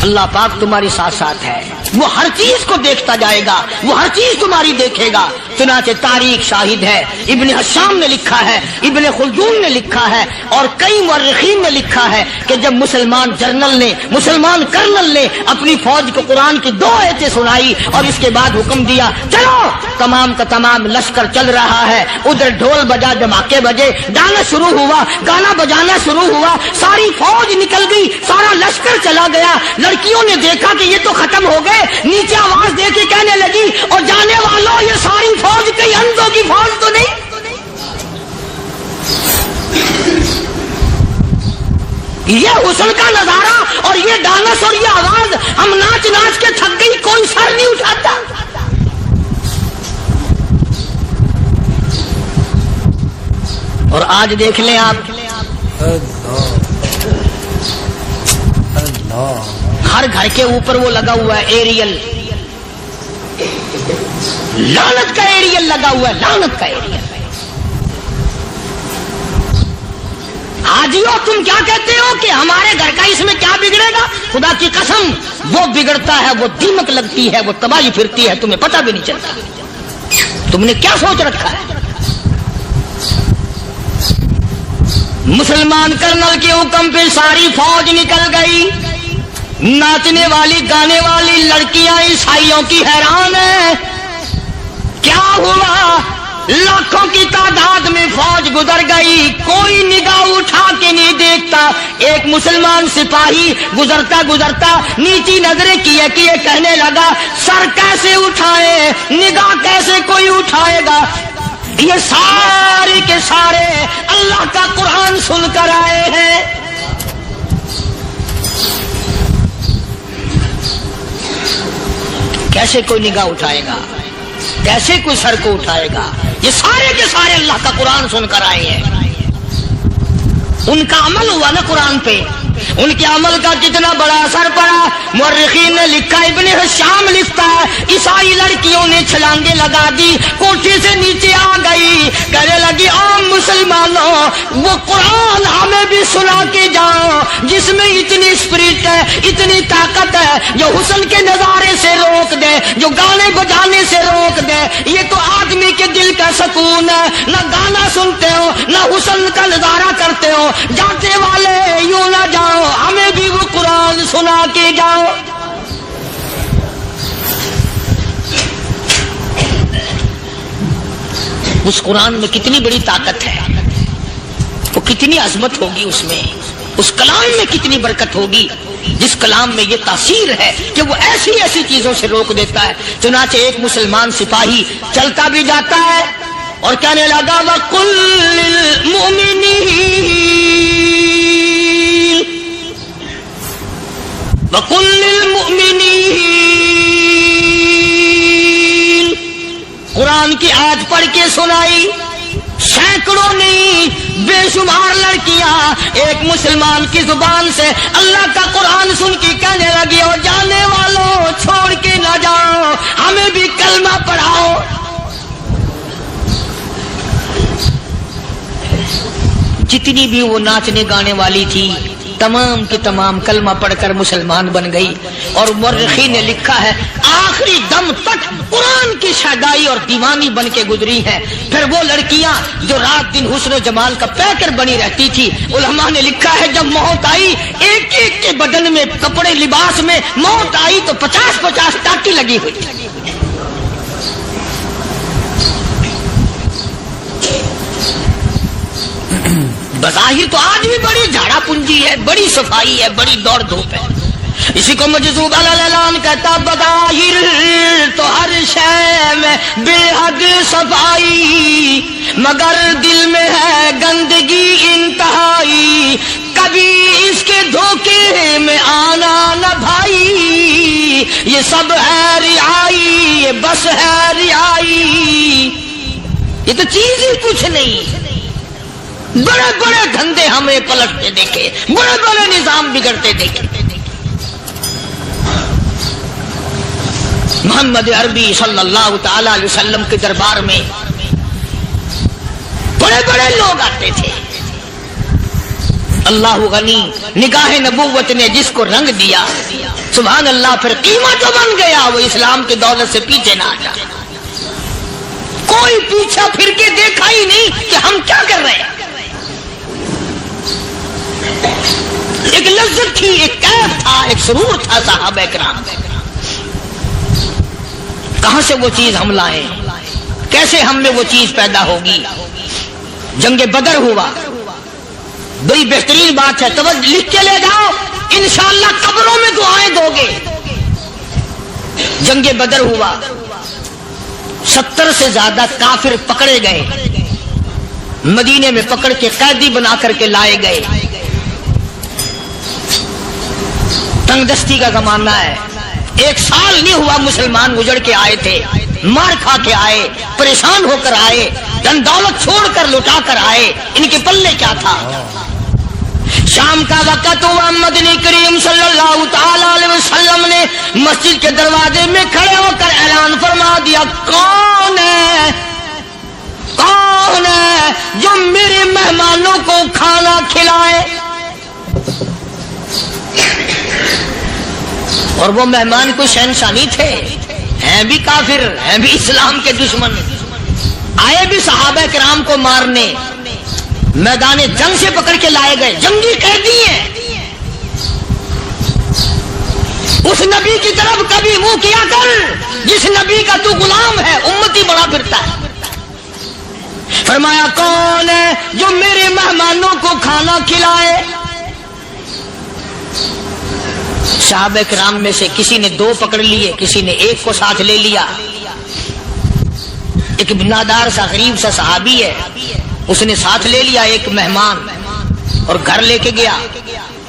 اللہ پاک تمہاری ساتھ ساتھ ہے، وہ ہر چیز کو دیکھتا جائے گا، وہ ہر چیز تمہاری دیکھے گا۔ چنانچہ تاریخ شاہد ہے، ابن حشام نے لکھا ہے، ابن خلدون نے لکھا ہے، اور کئی مورخین نے لکھا ہے کہ جب مسلمان جنرل نے، مسلمان کرنل نے اپنی فوج کو قرآن کی 2 آیتیں سنائی اور اس کے بعد حکم دیا چلو، تمام کا تمام لشکر چل رہا ہے، ادھر ڈھول بجا، دھماکے بجے، گانا شروع ہوا، گانا بجانا شروع ہوا، ساری فوج نکل گئی، سارا لشکر چلا گیا۔ لڑکیوں نے دیکھا کہ یہ تو ختم ہو گئے، نیچے آواز دے کے کہنے لگی اور جانے والوں یہ ساری فوج کئی اندھوں کی فوج تو نہیں؟ یہ حسن کا نظارہ اور یہ ڈانس اور یہ آواز، ہم ناچ ناچ کے تھک گئی، کوئی سر نہیں اٹھاتا۔ اور آج دیکھ لیں آپ، ہر گھر کے اوپر وہ لگا ہوا ہے ایریل، لعنت کا ایریل لگا ہوا ہے، لعنت کا ایریل۔ حاجیو تم کیا کہتے ہو کہ ہمارے گھر کا اس میں کیا بگڑے گا؟ خدا کی قسم وہ بگڑتا ہے، وہ دیمک لگتی ہے، وہ تباہی پھرتی ہے، تمہیں پتہ بھی نہیں چلتا۔ تم نے کیا سوچ رکھا ہے؟ مسلمان کرنل کے حکم پہ ساری فوج نکل گئی، ناچنے والی گانے والی لڑکیاں عیسائیوں کی حیران ہیں، کیا ہوا؟ لاکھوں کی تعداد میں فوج گزر گئی، کوئی نگاہ اٹھا کے نہیں دیکھتا۔ ایک مسلمان سپاہی گزرتا گزرتا نیچی نظریں کیے کہنے لگا سر کیسے اٹھائے، نگاہ کیسے کوئی اٹھائے گا؟ یہ سارے کے سارے اللہ کا قرآن سن کر آئے ہیں۔ کیسے کوئی نگاہ اٹھائے گا؟ کیسے کوئی سر کو اٹھائے گا؟ یہ سارے کے سارے اللہ کا قرآن سن کر آئے ہیں، ان کا عمل ہوا نا قرآن پہ۔ ان کے عمل کا کتنا بڑا اثر پڑا۔ مورخین نے لکھا، ابن حشام لکھتا ہے عیسائی لڑکیوں نے چھلانگیں لگا دی، کوٹھی سے نیچے آ گئی، کہنے لگی عام مسلمانوں وہ قرآن ہمیں بھی سنا کے جاؤ جس میں اتنی اسپرٹ ہے، اتنی طاقت ہے، جو حسن کے نظارے سے روک دے، جو گانے بجانے سے روک دے۔ یہ تو آدمی کے دل کا سکون ہے، نہ گانا سنتے ہو نہ حسن کا نظارہ کرتے ہو، جاتے والے یوں نہ جاؤ، ہمیں بھی وہ قرآن سنا کے جاؤ۔ اس قرآن میں کتنی بڑی طاقت ہے، وہ کتنی عظمت ہوگی اس میں، اس کلام میں کتنی برکت ہوگی، جس کلام میں یہ تاثیر ہے کہ وہ ایسی ایسی چیزوں سے روک دیتا ہے۔ چنانچہ ایک مسلمان سپاہی چلتا بھی جاتا ہے اور کہنے لگا وَقُلْ لِلْمُؤْمِنِينَ وَقُلْ لِلْمُؤْمِنِينَ، قرآن کی آیت پڑھ کے سنائی۔ سینکڑوں نہیں بے شمار لڑکیاں ایک مسلمان کی زبان سے اللہ کا قرآن سن کے کہنے لگی، اور جانے والوں چھوڑ کے نہ جاؤ، ہمیں بھی کلمہ پڑھاؤ۔ جتنی بھی وہ ناچنے گانے والی تھی تمام کی تمام کلمہ پڑھ کر مسلمان بن گئی، اور مورخین نے لکھا ہے آخری دم تک قرآن کی شیدائی اور دیوانی بن کے گزری ہیں۔ پھر وہ لڑکیاں جو رات دن حسن و جمال کا پیکر بنی رہتی تھی، علماء نے لکھا ہے جب موت آئی ایک ایک کے بدن میں کپڑے لباس میں موت آئی تو 50-50 ٹاٹی لگی ہوئی۔ بظاہر تو آج بھی بڑی جھاڑا پنجی ہے، بڑی صفائی ہے، بڑی دوڑ دھوپ ہے۔ اسی کو مجذوب الاعلان کہتا، بظاہر تو ہر شے میں بے حد صفائی، مگر دل میں ہے گندگی انتہائی، کبھی اس کے دھوکے میں آنا نہ بھائی، یہ سب ہے رعائی، یہ بس ہے رعائی، یہ تو چیز ہی کچھ نہیں۔ بڑے بڑے دھندے ہمیں پلٹتے دیکھے، بڑے بڑے نظام بگڑتے دیکھے۔ محمد عربی صلی اللہ تعالی علیہ وسلم کے دربار میں بڑے بڑے لوگ آتے تھے۔ اللہ غنی، نگاہ نبوت نے جس کو رنگ دیا سبحان اللہ، پھر قیمت جو بن گیا وہ اسلام کی دولت سے پیچھے نہ ہٹا۔ کوئی پیچھا پھر کے دیکھا ہی نہیں کہ ہم کیا کر رہے ہیں۔ ایک لذت تھی، ایک کیف تھا، ایک سرور تھا صحابہ کرام۔ کہاں سے وہ چیز ہم لائیں، کیسے ہم میں وہ چیز پیدا ہوگی؟ جنگ بدر ہوا، بڑی بہترین بات ہے، توجہ لکھ کے لے جاؤ، انشاءاللہ قبروں میں دعائیں دو گے۔ جنگ بدر ہوا، 70 سے زیادہ کافر پکڑے گئے، مدینے میں پکڑ کے قیدی بنا کر کے لائے گئے۔ تنگ دستی کا زمانہ ہے، 1 سال نہیں ہوا مسلمان گزر کے آئے تھے، مار کھا کے آئے، پریشان ہو کر آئے، دن دولت چھوڑ کر لوٹا کر آئے، ان کے پلے کیا تھا؟ شام کا وقت ہوا، مدنی کریم صلی اللہ تعالی علیہ وسلم نے مسجد کے دروازے میں کھڑے ہو کر اعلان فرما دیا، کون ہے جو میرے مہمانوں کو کھانا کھلائے؟ اور وہ مہمان کوئی شہنشاہ تھے، ہیں بھی کافر، ہیں بھی اسلام کے دشمن، آئے بھی صحابہ کرام کو مارنے، میدان جنگ سے پکڑ کے لائے گئے، جنگی قیدی ہیں۔ اس نبی کی طرف کبھی منہ کیا کر جس نبی کا تو غلام ہے، امتی بڑا پھرتا ہے۔ فرمایا کون ہے جو میرے مہمانوں کو کھانا کھلائے؟ صحابہ کرام میں سے کسی نے 2 پکڑ لیے، کسی نے 1 کو ساتھ لے لیا۔ ایک بنادار سا غریب سا صحابی ہے، اس نے ساتھ لے لیا ایک مہمان اور گھر لے کے گیا۔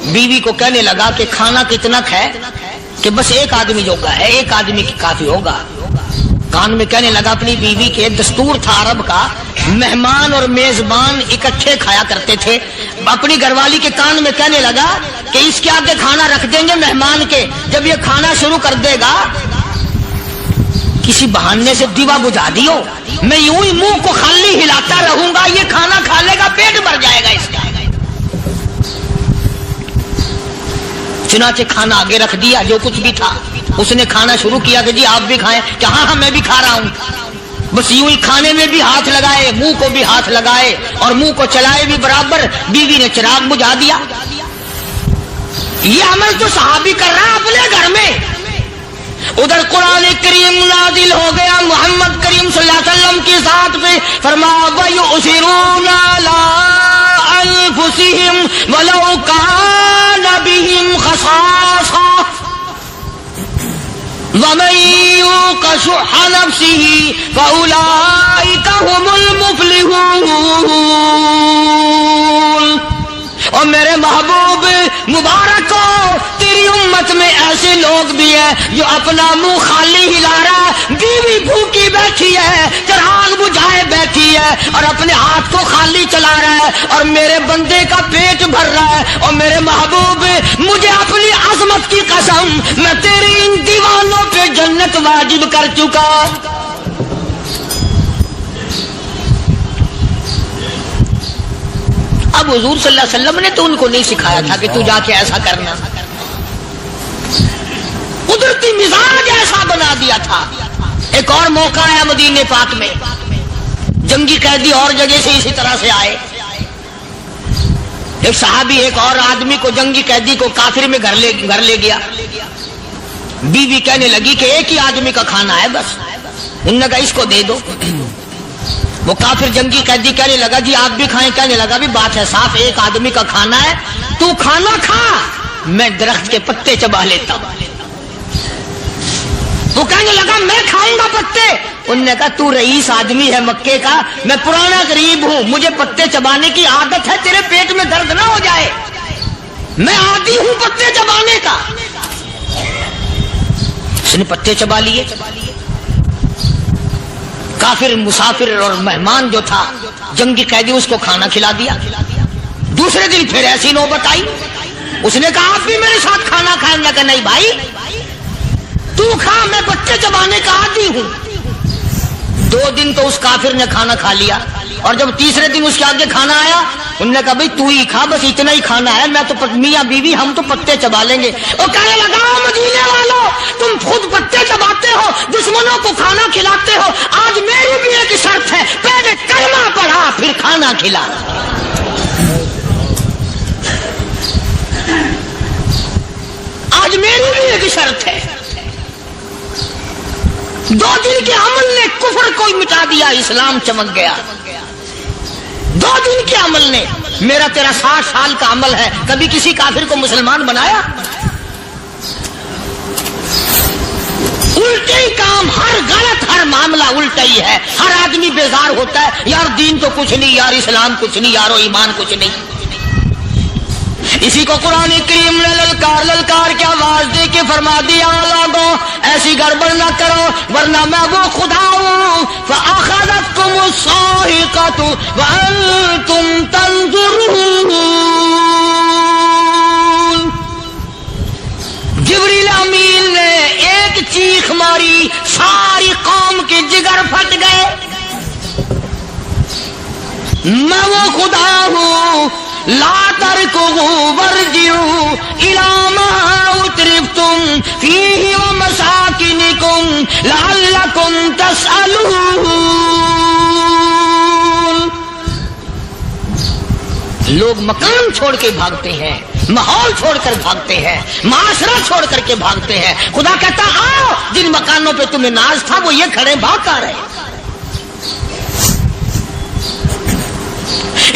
بیوی کو کہنے لگا کہ کھانا کتنا ہے کہ بس 1 آدمی جوگا ہے، 1 آدمی کی کافی ہوگا۔ کان میں کہنے لگا اپنی بیوی کے، دستور تھا عرب کا مہمان اور میزبان اکٹھے کھایا کرتے تھے. اپنی گھر والی کے کان میں کہنے لگا کہ اس کے آگے کھانا رکھ دیں گے مہمان کے, جب یہ کھانا شروع کر دے گا کسی بہانے سے دیوا بجھا دیو, میں یوں ہی منہ کو خالی ہلاتا رہوں گا, یہ کھانا کھا لے گا, پیٹ بھر جائے گا اس کا. چنانچہ کھانا آگے رکھ دیا, جو کچھ بھی تھا اس نے کھانا شروع کیا کہ جی آپ بھی کھائیں, کہ ہاں ہاں میں بھی کھا رہا ہوں. بس یوں ہی کھانے میں بھی ہاتھ لگائے, منہ کو بھی ہاتھ لگائے اور منہ کو چلائے بھی برابر. بیوی نے چراغ بجھا دیا. یہ عمل تو صحابی کر رہا اپنے گھر میں. ادھر قرآن کریم نازل ہو گیا محمد کریم صلی اللہ علیہ وسلم کی ذات پہ, فرمایا وَيُؤْثِرُونَ عَلَىٰ أَنفُسِهِمْ وَلَوْ كَانَ بِهِمْ خَصَاصَةٌ وَمَن يُوقَ شُحَّ نَفْسِهِ فَأُولَٰئِكَ هُمُ الْمُفْلِحُونَ. اور میرے محبوب مبارک کو تیری امت میں ایسے لوگ بھی ہیں جو اپنا منہ خالی ہلا رہا ہے, بیوی بھوکی بیٹھی ہے, چراغ بجھائے بیٹھی ہے اور اپنے ہاتھ کو خالی چلا رہا ہے, اور میرے بندے کا پیٹ بھر رہا ہے. اور میرے محبوب مجھے اپنی عظمت کی قسم, میں تیرے ان دیوانوں پہ جنت واجب کر چکا. اب حضور صلی اللہ علیہ وسلم نے تو ان کو نہیں سکھایا تھا کہ تو جا کے ایسا کرنا, قدرتی مزاج ایسا بنا دیا تھا. ایک اور موقع آیا مدینے پاک میں, جنگی قیدی اور جگہ سے اسی طرح سے آئے. ایک صحابی ایک اور آدمی کو, جنگی قیدی کو کافر میں گھر لے گیا. بیوی کہنے لگی کہ ایک ہی آدمی کا کھانا ہے بس, انہوں نے کہا اس کو دے دو. وہ کافر جنگی قیدی کہنے لگا جی آپ بھی کھائیں, کہنے لگا بھی بات ہے صاف, ایک آدمی کا کھانا ہے, تو کھانا کھا, میں درخت کے پتے چبا لیتا ہوں. وہ کہنے لگا میں کھاؤں گا پتے. انہوں نے کہا تو رئیس آدمی ہے مکے کا, میں پرانا غریب ہوں, مجھے پتے چبانے کی عادت ہے, تیرے پیٹ میں درد نہ ہو جائے, میں عادی ہوں پتے چبانے کا. اس نے پتے چبا لیے. کافر مسافر اور مہمان جو تھا جنگی قیدی, اس کو کھانا کھلا دیا. دوسرے دن پھر ایسی نوبت آئی, اس نے کہا آپ بھی میرے ساتھ کھانا کھائیں. میں کہا نہیں بھائی تو کھا, میں پتے چبانے کا عادی ہوں. 2 دن تو اس کافر نے کھانا کھا لیا, اور جب تیسرے دن اس کے آگے کھانا آیا, انہوں نے کہا بھائی تو ہی کھا, بس اتنا ہی کھانا ہے, میں تو میاں بیوی ہم تو پتے چبا لیں گے. اور کہنے لگا مدینے والوں, تم خود پتے چباتے ہو, دشمنوں کو کھانا کھلاتے ہو, آج میری بھی ایک شرط ہے, پہلے کلمہ پڑھا پھر کھانا کھلا. آج میری بھی ایک شرط ہے. 2 دن کے عمل نے کفر کو مٹا دیا, اسلام چمک گیا. 2 دن کے عمل نے, میرا تیرا 60 سال کا عمل ہے, کبھی کسی کافر کو مسلمان بنایا؟ الٹے ہی کام, ہر غلط, ہر معاملہ الٹا ہی ہے. ہر آدمی بیزار ہوتا ہے, یار دین تو کچھ نہیں, یار اسلام کچھ نہیں, یارو ایمان کچھ نہیں. اسی کو قرآن کریم نے للکار کے آواز دے کے فرما دیا, لوگوں ایسی گڑبڑ نہ کرو ورنہ میں وہ خدا ہوں. فَأَخَذَتْكُمُ الصَّاعِقَةُ وَأَنْتُمْ تَنظُرُونَ. جبریل امین نے ایک چیخ ماری, ساری قوم کے جگر پھٹ گئے. میں وہ خدا ہوں, لا تركضوا وارجعوا إلى ما أترفتم فيه ومساكنكم لعلكم تسألون. لوگ مکان چھوڑ کے بھاگتے ہیں, ماحول چھوڑ کر بھاگتے ہیں, معاشرہ چھوڑ کر کے بھاگتے ہیں. خدا کہتا آؤ, جن مکانوں پہ تمہیں ناز تھا وہ یہ کھڑے بھاگ آ رہے.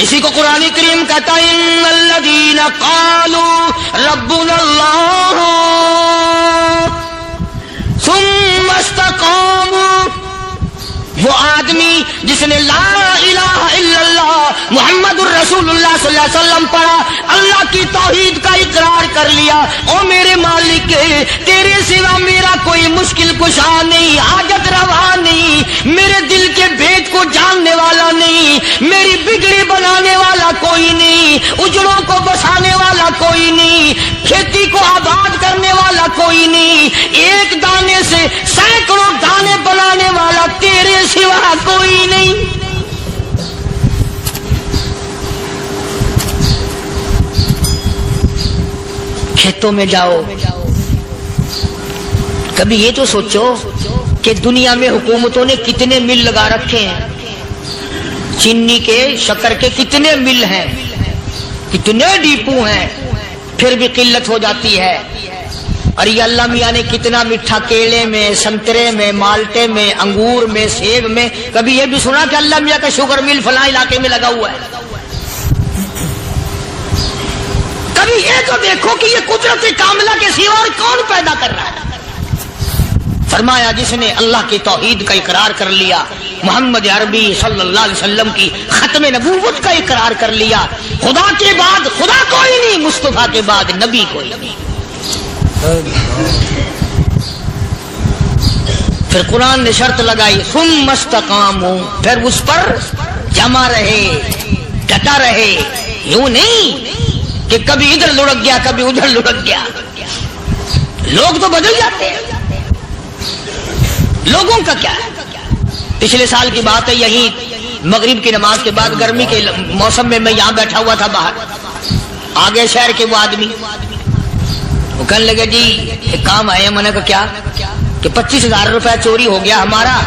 اسی کو قرآن کریم کہتا ہے ان الذین قالوا ربنا اللہ ثم استقاموا. وہ آدمی جس نے لا الہ الا اللہ محمد الرسول اللہ صلی اللہ علیہ وسلم پڑھا, اللہ کی توحید کا اقرار کر لیا, او میرے مالک تیرے سوا میرا کوئی مشکل کشا نہیں, حاجت روا نہیں, میرے دل کے بھید کو جاننے والا نہیں, بگڑی بنانے والا کوئی نہیں، اجڑوں کو بسانے والا کوئی نہیں، کھیتی کو آباد کرنے والا کوئی نہیں، ایک دانے سے سینکڑوں دانے بنانے والا تیرے سوا کوئی نہیں۔ کھیتوں میں جاؤ، کبھی یہ تو سوچو کہ دنیا میں حکومتوں نے کتنے مل لگا رکھے ہیں، چینی کے، شکر کے کتنے مل ہیں، کتنے ڈیپو ہیں، پھر بھی قلت ہو جاتی ہے۔ اور یہ اللہ میاں نے کتنا میٹھا کیلے میں، سنترے میں، مالٹے میں، انگور میں، سیب میں، کبھی یہ بھی سنا کہ اللہ میاں کا شوگر مل فلاں علاقے میں لگا ہوا ہے؟ کبھی یہ تو دیکھو کہ یہ قدرت کاملہ کے سوا اور کون پیدا کر رہا ہے؟ فرمایا جس نے اللہ کی توحید کا اقرار کر لیا، محمد عربی صلی اللہ علیہ وسلم کی ختم نبوت کا اقرار کر لیا، خدا کے بعد خدا کوئی نہیں، مصطفیٰ کے بعد نبی کوئی نہیں۔ پھر قرآن نے شرط لگائی ثم استقاموا، پھر اس پر جمع رہے، ڈٹا رہے، یوں نہیں کہ کبھی ادھر لڑک گیا کبھی ادھر لڑک گیا۔ لوگ تو بدل جاتے ہیں، لوگوں کا کیا ہے؟ پچھلے سال کی بات ہے، یہی مغرب کی نماز کے بعد گرمی کے موسم میں یہاں بیٹھا ہوا تھا باہر، آگے شہر کے وہ آدمی، وہ کہنے لگے جی ایک کام آئے، میں نے کہا کیا؟ کہ 25,000 روپے چوری ہو گیا ہمارا،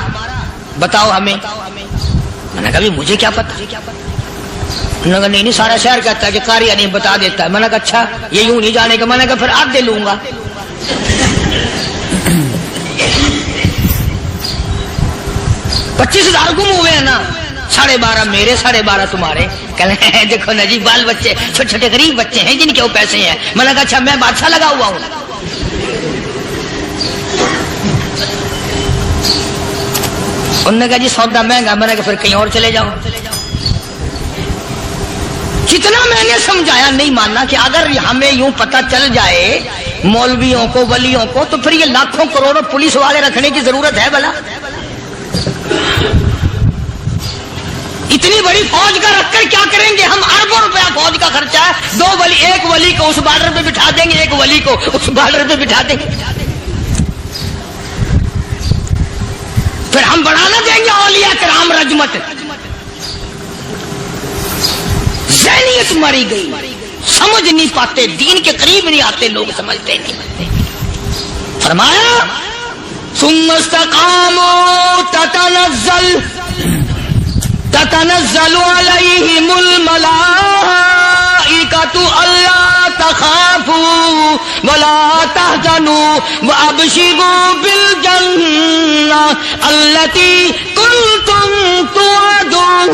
بتاؤ ہمیں۔ میں نے کہا مجھے کیا پتا؟ انہوں نے کہا نہیں سارا شہر کہتا ہے کہ قاریہ نہیں بتا دیتا ہے۔ میں نے کہا اچھا یہ یوں نہیں جانے کا؟ میں نے کہا پھر آدھے لوں گا۔ 25,000 گم ہوئے ہیں نا، 12.5 میرے، 12.5 تمہارے۔ کہنے ہیں دیکھو نا جی بال بچے، چھوٹے چھوٹے غریب بچے ہیں جن کے وہ پیسے ہیں۔ میں نے کہا اچھا میں بادشاہ لگا ہوا ہوں؟ انہوں نے کہا جی سودا مہنگا۔ میں نے کہا پھر کہیں اور چلے جاؤ۔ کتنا میں نے سمجھایا، نہیں ماننا کہ اگر ہمیں یوں پتہ چل جائے مولویوں کو، ولیوں کو، تو پھر یہ لاکھوں کروڑوں پولیس والے رکھنے کی ضرورت ہے بھلا؟ اتنی بڑی فوج کا رکھ کر کیا کریں گے ہم؟ اربوں روپیہ فوج کا خرچہ ہے، 2 ولی، ایک ولی کو اس بارڈر پہ بٹھا دیں گے، ایک ولی کو اس بارڈر پہ بٹھا دیں گے، پھر ہم بڑھانا دیں گے اولیاء کرام رجمت۔ ذہنیت ماری گئی، سمجھ نہیں پاتے، دین کے قریب نہیں آتے لوگ، سمجھتے نہیں۔ فرمایا ثم استقاموا تتنزل علیہم الملائکۃ الا تخافوا ولا تحزنوا وابشروا بالجنہ التی کنتم توعدون۔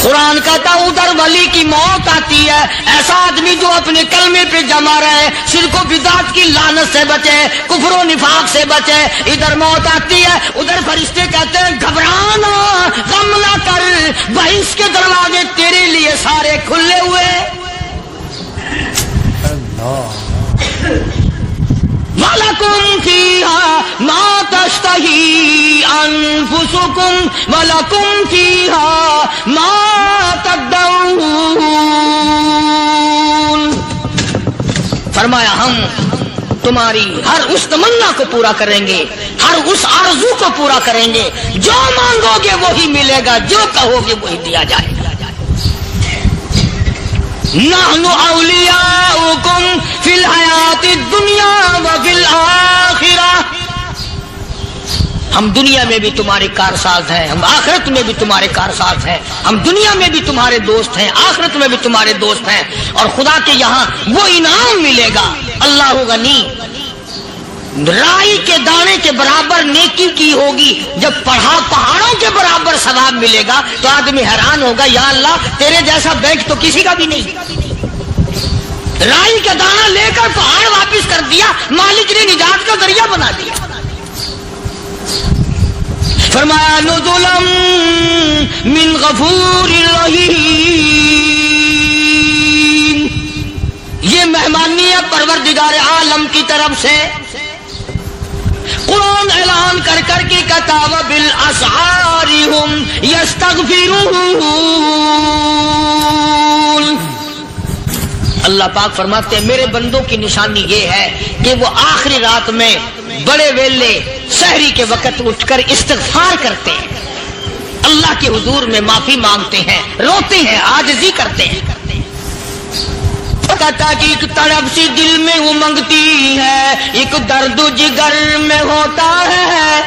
قرآن کہتا ادھر ولی کی موت آتی ہے، ایسا آدمی جو اپنے کلمے پہ جمع رہے، شرک و بدعت کی لعنت سے بچے، کفر و نفاق سے بچے۔ ادھر موت آتی ہے، ادھر فرشتے کہتے ہیں گھبرانا، غم نہ کر، بہشت کے دروازے تیرے لیے سارے کھلے ہوئے۔ وَلَكُمْ فِيهَا مَا تَشْتَهِي أَنفُسُكُمْ وَلَكُمْ فِيهَا مَا تَدَّعُونَ۔ فرمایا ہم تمہاری ہر اس تمنا کو پورا کریں گے، ہر اس آرزو کو پورا کریں گے، جو مانگو گے وہی ملے گا، جو کہو گے وہی دیا جائے گا۔ نحن اولیاؤکم فی الحیات الدنیا وفی الآخرہ، ہم دنیا میں بھی تمہارے کارساز ہیں، ہم آخرت میں بھی تمہارے کارساز ہیں، ہم دنیا میں بھی تمہارے دوست ہیں، آخرت میں بھی تمہارے دوست ہیں، اور خدا کے یہاں وہ انعام ملے گا۔ اللہ غنی، رائی کے دانے کے برابر نیکی کی ہوگی، جب پہاڑوں کے برابر ثواب ملے گا تو آدمی حیران ہوگا، یا اللہ تیرے جیسا بینک تو کسی کا بھی نہیں۔ رائی کا دانہ لے کر پہاڑ واپس کر دیا، مالک نے نجات کا ذریعہ بنا دیا۔ فرمایا نزلا من غفور رحیم، یہ مہمانی ہے پروردگار عالم کی طرف سے۔ قرآن اعلان کر کر کے کہتا وبالاسحار هم یستغفرون. اللہ پاک فرماتے ہیں میرے بندوں کی نشانی یہ ہے کہ وہ آخری رات میں بڑے ویلے سحری کے وقت اٹھ کر استغفار کرتے ہیں، اللہ کے حضور میں معافی مانگتے ہیں، روتے ہیں، عاجزی کرتے ہیں. کہتا کہ ایک تڑپ سی دل میں امنگتی ہے، ایک درد جگر میں ہوتا ہے.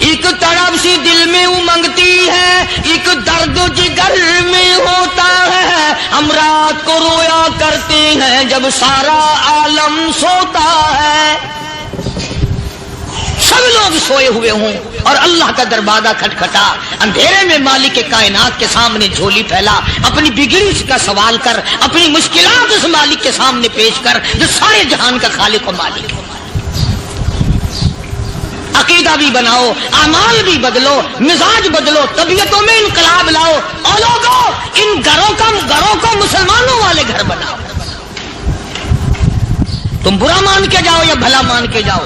ایک تڑپ سی دل میں امنگتی ہے، ایک درد جگر میں ہوتا ہے. ہم رات کو رویا کرتے ہیں جب سارا عالم سوتا ہے. سب لوگ سوئے ہوئے ہوں اور اللہ کا دروازہ کھٹکھٹا، اندھیرے میں مالک کائنات کے سامنے جھولی پھیلا، اپنی بگڑی کا سوال کر، اپنی مشکلات اس مالک کے سامنے پیش کر جو سارے جہان کا خالق و مالک ہے. عقیدہ بھی بناؤ، اعمال بھی بدلو، مزاج بدلو، طبیعتوں میں انقلاب لاؤ، اور لوگوں ان گھروں کو مسلمانوں والے گھر بناؤ. تم برا مان کے جاؤ یا بھلا مان کے جاؤ،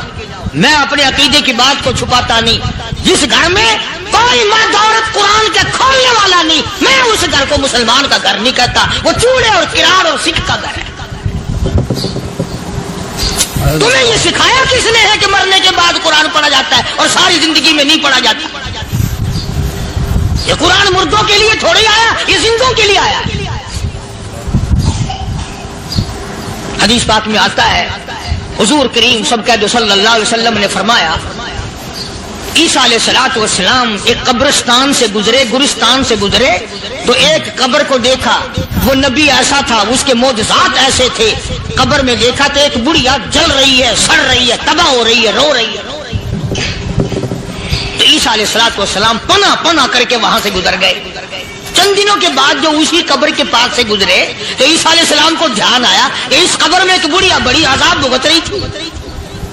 میں اپنے عقیدے کی بات کو چھپاتا نہیں. جس گھر میں کوئی مرد عورت قرآن کے کھولنے والا نہیں، میں اس گھر کو مسلمان کا گھر نہیں کہتا، وہ چوڑے اور فرار اور سکھ کا گھر ہے. تمہیں یہ سکھایا کس نے ہے کہ مرنے کے بعد قرآن پڑھا جاتا ہے اور ساری زندگی میں نہیں پڑھا جاتا؟ یہ قرآن مردوں کے لیے تھوڑی آیا، یہ زندوں کے لیے آیا. حدیث پاک میں آتا ہے حضور کریم صلی اللہ علیہ وسلم نے فرمایا عیسیٰ علیہ السلام ایک قبرستان سے گزرے، گورستان سے گزرے تو ایک قبر کو دیکھا. وہ نبی ایسا تھا، اس کے معجزات ایسے تھے. قبر میں دیکھا تو ایک بڑھیا جل رہی ہے، سڑ رہی ہے، تباہ ہو رہی ہے، رو رہی ہے. تو عیسیٰ علیہ السلام پناہ کر کے وہاں سے گزر گئے. چند دنوں کے بعد جو اسی قبر کے پاس سے گزرے تو عیسیٰ علیہ السلام کو دھیان آیا کہ اس قبر میں ایک بڑھیا بڑی عذاب بھگت رہی تھی،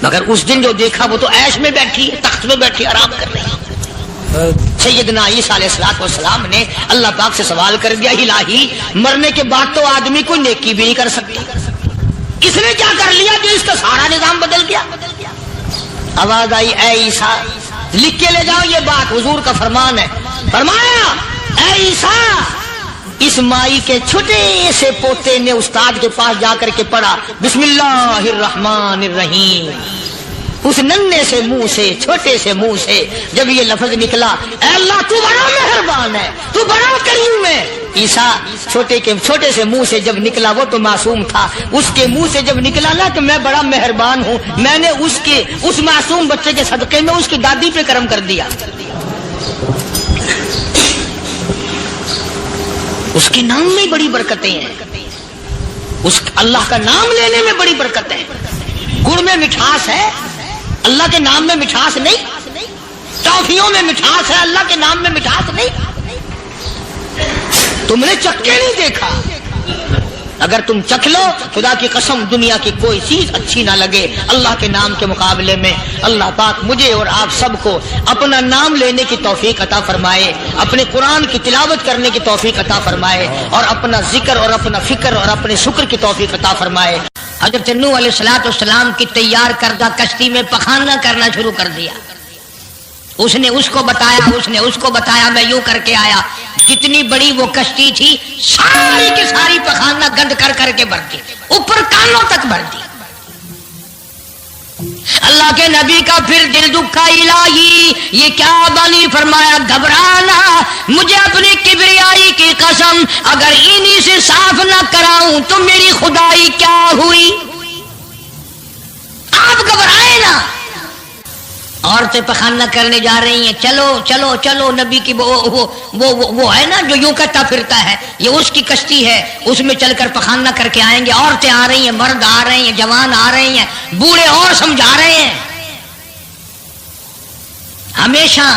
مگر اس دن جو دیکھا وہ تو عیش میں بیٹھی ہے، تخت میں بیٹھی آرام کر رہی ہے. سیدنا عیسیٰ علیہ السلام نے اللہ پاک سے سوال کر دیا الہی مرنے کے بعد تو آدمی کوئی نیکی بھی نہیں کر سکتا، اس نے کیا کر لیا کہ اس کا سارا نظام بدل گیا؟ آواز آئی اے عیسیٰ لکھ کے لے جاؤ یہ بات، حضور کا فرمان ہے. فرمایا اے عیسیٰ اس مائی کے چھوٹے سے پوتے نے استاد کے پاس جا کر کے پڑھا بسم اللہ الرحمن الرحیم. اس ننھے سے منہ سے، چھوٹے سے منہ سے جب یہ لفظ نکلا اے اللہ تو بڑا مہربان ہے، تو بڑا کریم ہے. عیسیٰ چھوٹے سے منہ سے جب نکلا، وہ تو معصوم تھا، اس کے منہ سے جب نکلا نا کہ میں بڑا مہربان ہوں، میں نے اس معصوم بچے کے صدقے میں اس کی دادی پہ کرم کر دیا. اس کے نام میں بڑی برکتیں ہیں، اس اللہ کا نام لینے میں بڑی برکتیں ہیں. گڑ میں مٹھاس ہے، اللہ کے نام میں مٹھاس نہیں. ٹافیوں میں مٹھاس ہے، اللہ کے نام میں مٹھاس نہیں. تم نے چکھ کے نہیں دیکھا، اگر تم چکھ لو خدا کی قسم دنیا کی کوئی چیز اچھی نہ لگے اللہ کے نام کے مقابلے میں. اللہ پاک مجھے اور آپ سب کو اپنا نام لینے کی توفیق عطا فرمائے، اپنے قرآن کی تلاوت کرنے کی توفیق عطا فرمائے، اور اپنا ذکر اور اپنا فکر اور اپنے شکر کی توفیق عطا فرمائے. حضرت نوح علیہ السلام کی تیار کردہ کشتی میں پخانا کرنا شروع کر دیا. اس نے اس کو بتایا میں یوں کر کے آیا. جتنی بڑی وہ کشتی تھی ساری کی ساری پخانا گند کر کے بھر دی، اوپر کانوں تک بھر دی. اللہ کے نبی کا پھر دل دکھا الہی یہ کیا بنی؟ فرمایا گھبرانا، مجھے اپنی کبریائی کی قسم اگر انہی سے صاف نہ کراؤں تو میری خدائی کیا ہوئی؟ آپ گھبرائے نا. عورتیں پخانہ کرنے جا رہی ہیں، چلو چلو چلو نبی کی وہ ہے نا جو یوں کرتا پھرتا ہے، یہ اس کی کشتی ہے، اس میں چل کر پخانہ کر کے آئیں گے. عورتیں آ رہی ہیں، مرد آ رہے ہیں، جوان آ رہے ہیں، بوڑھے اور سمجھا رہے ہیں. ہمیشہ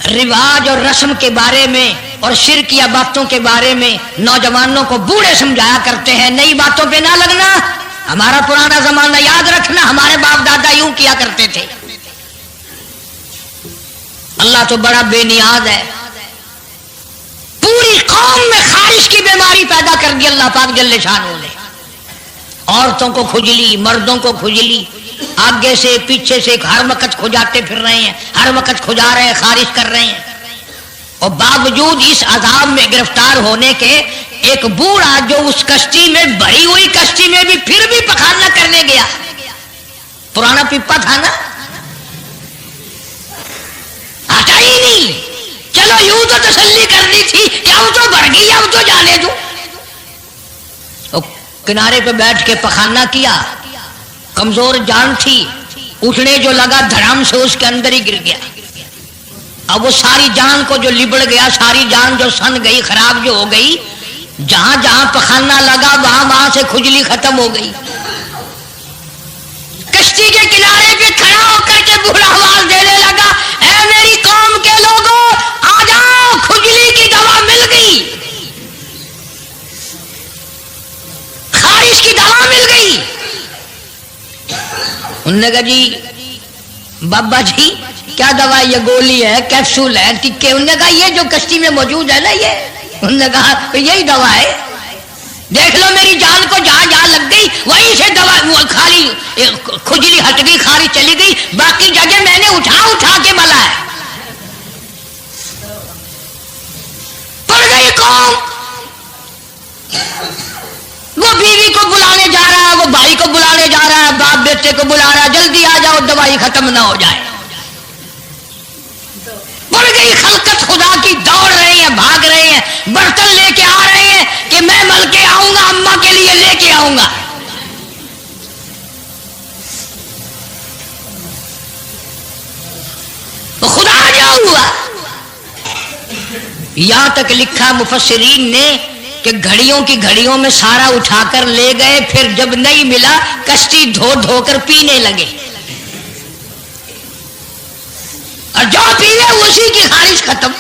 رواج اور رسم کے بارے میں اور شرکیہ باتوں کے بارے میں نوجوانوں کو بوڑھے سمجھایا کرتے ہیں. نئی باتوں پہ نہ لگنا، ہمارا پرانا زمانہ یاد رکھنا، ہمارے باپ دادا یوں کیا کرتے تھے. اللہ تو بڑا بے نیاز ہے. پوری قوم میں خارش کی بیماری پیدا کر دی اللہ پاک جل شانہ نے. عورتوں کو کھجلی، مردوں کو کھجلی، آگے سے پیچھے سے ہر وقت کھجاتے پھر رہے ہیں، ہر وقت کھجا رہے ہیں، خارج کر رہے ہیں، اور باوجود اس عذاب میں گرفتار ہونے کے ایک بوڑھا جو اس کشتی میں بھری ہوئی کشتی میں بھی پھر بھی پخانہ کرنے گیا، پرانا پپا تھا نا، ہٹا ہی نہیں، چلو یوں تو تسلی کرنی تھی کہ اب تو بڑھ گئی، اب تو جانے دو، کنارے پہ بیٹھ کے پخانہ کیا، کمزور جان تھی، اٹھنے جو لگا دھڑام سے اس کے اندر ہی گر گیا، اب وہ ساری جان کو جو لبڑ گیا، ساری جان جو سن گئی، خراب جو ہو گئی، جہاں جہاں پخانہ لگا وہاں وہاں سے کھجلی ختم ہو گئی، کشتی کے کنارے پہ کھڑا ہو کر کے بوڑھا آواز دینے لگا، اے میری قوم کے لوگوں آ جاؤ، کھجلی کی دوا مل گئی، خارش کی دوا مل گئی۔ انہوں نے کہا جی بابا جی کیا دوا، یہ گولی ہے، کیپسول ہے، ٹکے؟ انہوں نے کہا یہ جو کشتی میں موجود ہے نا یہ، انہوں نے کہا یہی دوا ہے، دیکھ لو میری جان کو جہاں جہاں لگ گئی وہیں سے دوا خالی کھجلی ہٹ گئی، خارج چلی گئی، باقی جگہ میں نے اٹھا اٹھا کے ملا ہے۔ پڑ گئی قوم، وہ بیوی کو بلانے جا رہا ہے، وہ بھائی کو بلانے جا رہا ہے، باپ بیٹے کو بلا رہا ہے، جلدی آ جاؤ دوائی ختم نہ ہو جائے۔ پڑ گئی خلقت خدا کی، دوڑ رہے ہیں، بھاگ رہے ہیں، برتن لے کے آ رہے ہیں کہ میں مل کے آؤں گا، اماں کے لیے لے کے آؤں گا۔ تو خدا کیا ہوا؟ یہاں تک لکھا مفسرین نے کہ گھڑیوں کی گھڑیوں میں سارا اٹھا کر لے گئے، پھر جب نہیں ملا کشتی دھو دھو کر پینے لگے، اور جو پیے اسی کی خارش ختم،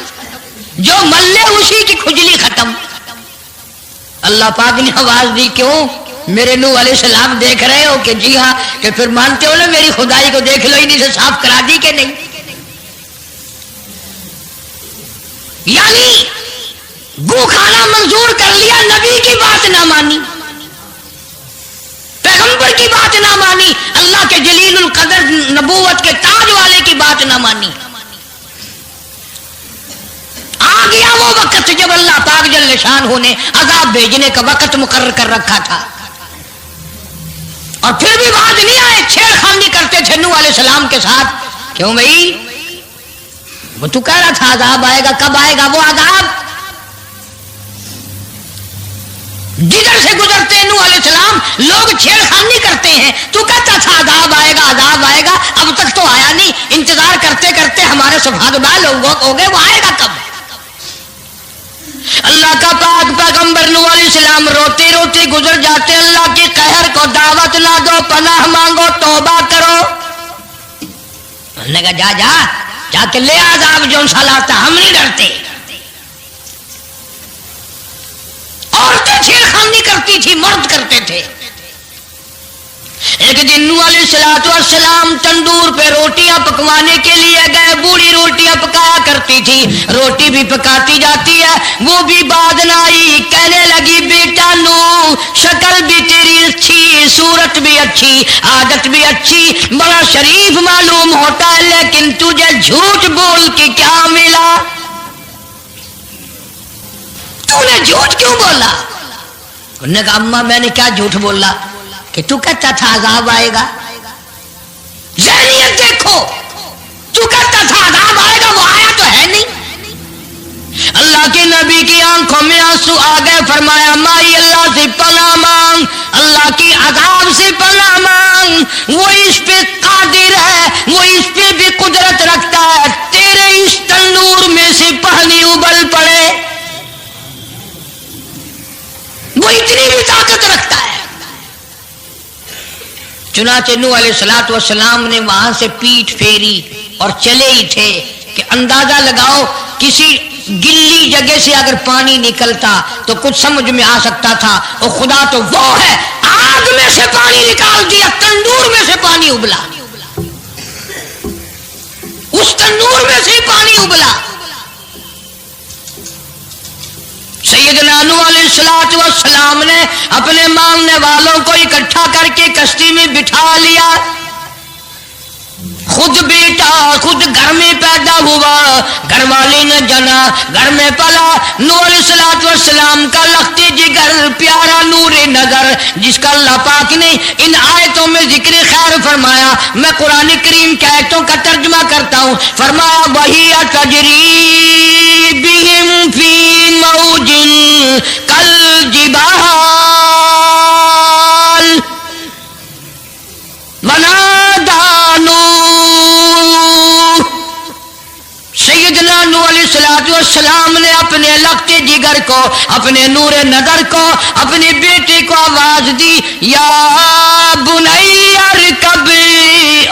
جو ملے اسی کی کھجلی ختم۔ اللہ پاک نے آواز دی، کیوں میرے نوح علیہ السلام دیکھ رہے ہو؟ کہ جی ہاں، کہ پھر مانتے ہو نا میری خدائی کو، دیکھ لو انہیں سے صاف کرا دی کہ نہیں؟ یعنی گو کھانا منظور کر لیا، نبی کی بات نہ مانی، پیغمبر کی بات نہ مانی، اللہ کے جلیل القدر نبوت کے تاج والے کی بات نہ مانی۔ آ گیا وہ وقت جب اللہ پاک جل شانہ نے عذاب بھیجنے کا وقت مقرر کر رکھا تھا، اور پھر بھی بات نہیں آئے، چھیڑ خانی کرتے تھے نوح علیہ السلام کے ساتھ۔ کیوں بھائی؟ وہ تو کہہ رہا تھا عذاب آئے گا، کب آئے گا وہ عذاب؟ جدھر سے گزرتے ہیں نوح علیہ السلام لوگ چھیڑ خانی کرتے ہیں، تو کہتا تھا عذاب آئے گا، عذاب آئے گا، اب تک تو آیا نہیں، انتظار کرتے کرتے ہمارے صفحات بال ہو گئے، وہ آئے گا کب؟ اللہ کا پاک پیغمبر نوح علیہ السلام روتے روتے گزر جاتے، اللہ کے قہر کو دعوت نہ دو، پناہ مانگو، توبہ کرو۔ انہوں نے کہا جا جا جا کے لے عذاب جو سا لاتا، ہم نہیں ڈرتے۔ عورتیں چھیڑ خانی کرتی تھی، مرد کرتے تھے۔ ایک دن نوح علیہ السلام تندور پہ روٹیاں پکوانے کے لیے گئے، بوڑھی روٹیاں پکایا کرتی تھی، روٹی بھی پکاتی جاتی ہے، وہ بھی بعد نہ آئی، کہنے لگی بیٹا نوح شکل بھی تیری اچھی، صورت بھی اچھی، عادت بھی اچھی، بڑا شریف معلوم ہوتا ہے، لیکن تجھے جھوٹ بول کے کیا ملا؟ تو نے جھوٹ کیوں بولا؟ انہوں نے کہا اماں میں نے کیا جھوٹ بولا کہ تو کہتا تھا عذاب آئے گا؟ ذہنیت دیکھو، تو کہتا تھا عذاب آئے گا، وہ آیا تو ہے نہیں۔ اللہ کے نبی کی آنکھوں میں آنسو آ گئے، فرمایا مائی اللہ سے پناہ مانگ، اللہ کی عذاب سے پناہ مانگ، وہ اس پہ قادر ہے، وہ اس پہ بھی قدرت رکھتا ہے، تیرے اس تندور میں سے پانی ابل پڑے، وہ اتنی بھی طاقت رکھتا ہے۔ چنانچہ نوح علیہ السلام نے وہاں سے پیٹھ پھیری اور چلے ہی تھے کہ اندازہ لگاؤ کسی گلی جگہ سے اگر پانی نکلتا تو کچھ سمجھ میں آ سکتا تھا، اور خدا تو وہ ہے آگ میں سے پانی نکال دیا، تندور میں سے پانی ابلا، اس تندور میں سے پانی ابلا۔ سیدنا نوح علیہ السلام نے اپنے مانگنے والوں کو اکٹھا کر کے کشتی میں بٹھا لیا، خود بیٹا خود گھر میں پیدا ہوا، گھر والے نے جنا، گھر میں پلا، نوح علیہ الصلوۃ والسلام کا لخت جگر پیارا نور نظر، جس کا اللہ پاک نے ان آیتوں میں ذکر خیر فرمایا۔ میں قرآن کریم کی آیتوں کا ترجمہ کرتا ہوں، فرمایا وہی تجری بہم فی موج کالجبال ونادى نوح، سیدنا نوح علیہ الصلوۃ والسلام نے اپنے لخت جگر کو، اپنے نور نظر کو، اپنے بیٹے کو آواز دی، یا بنی ارکب،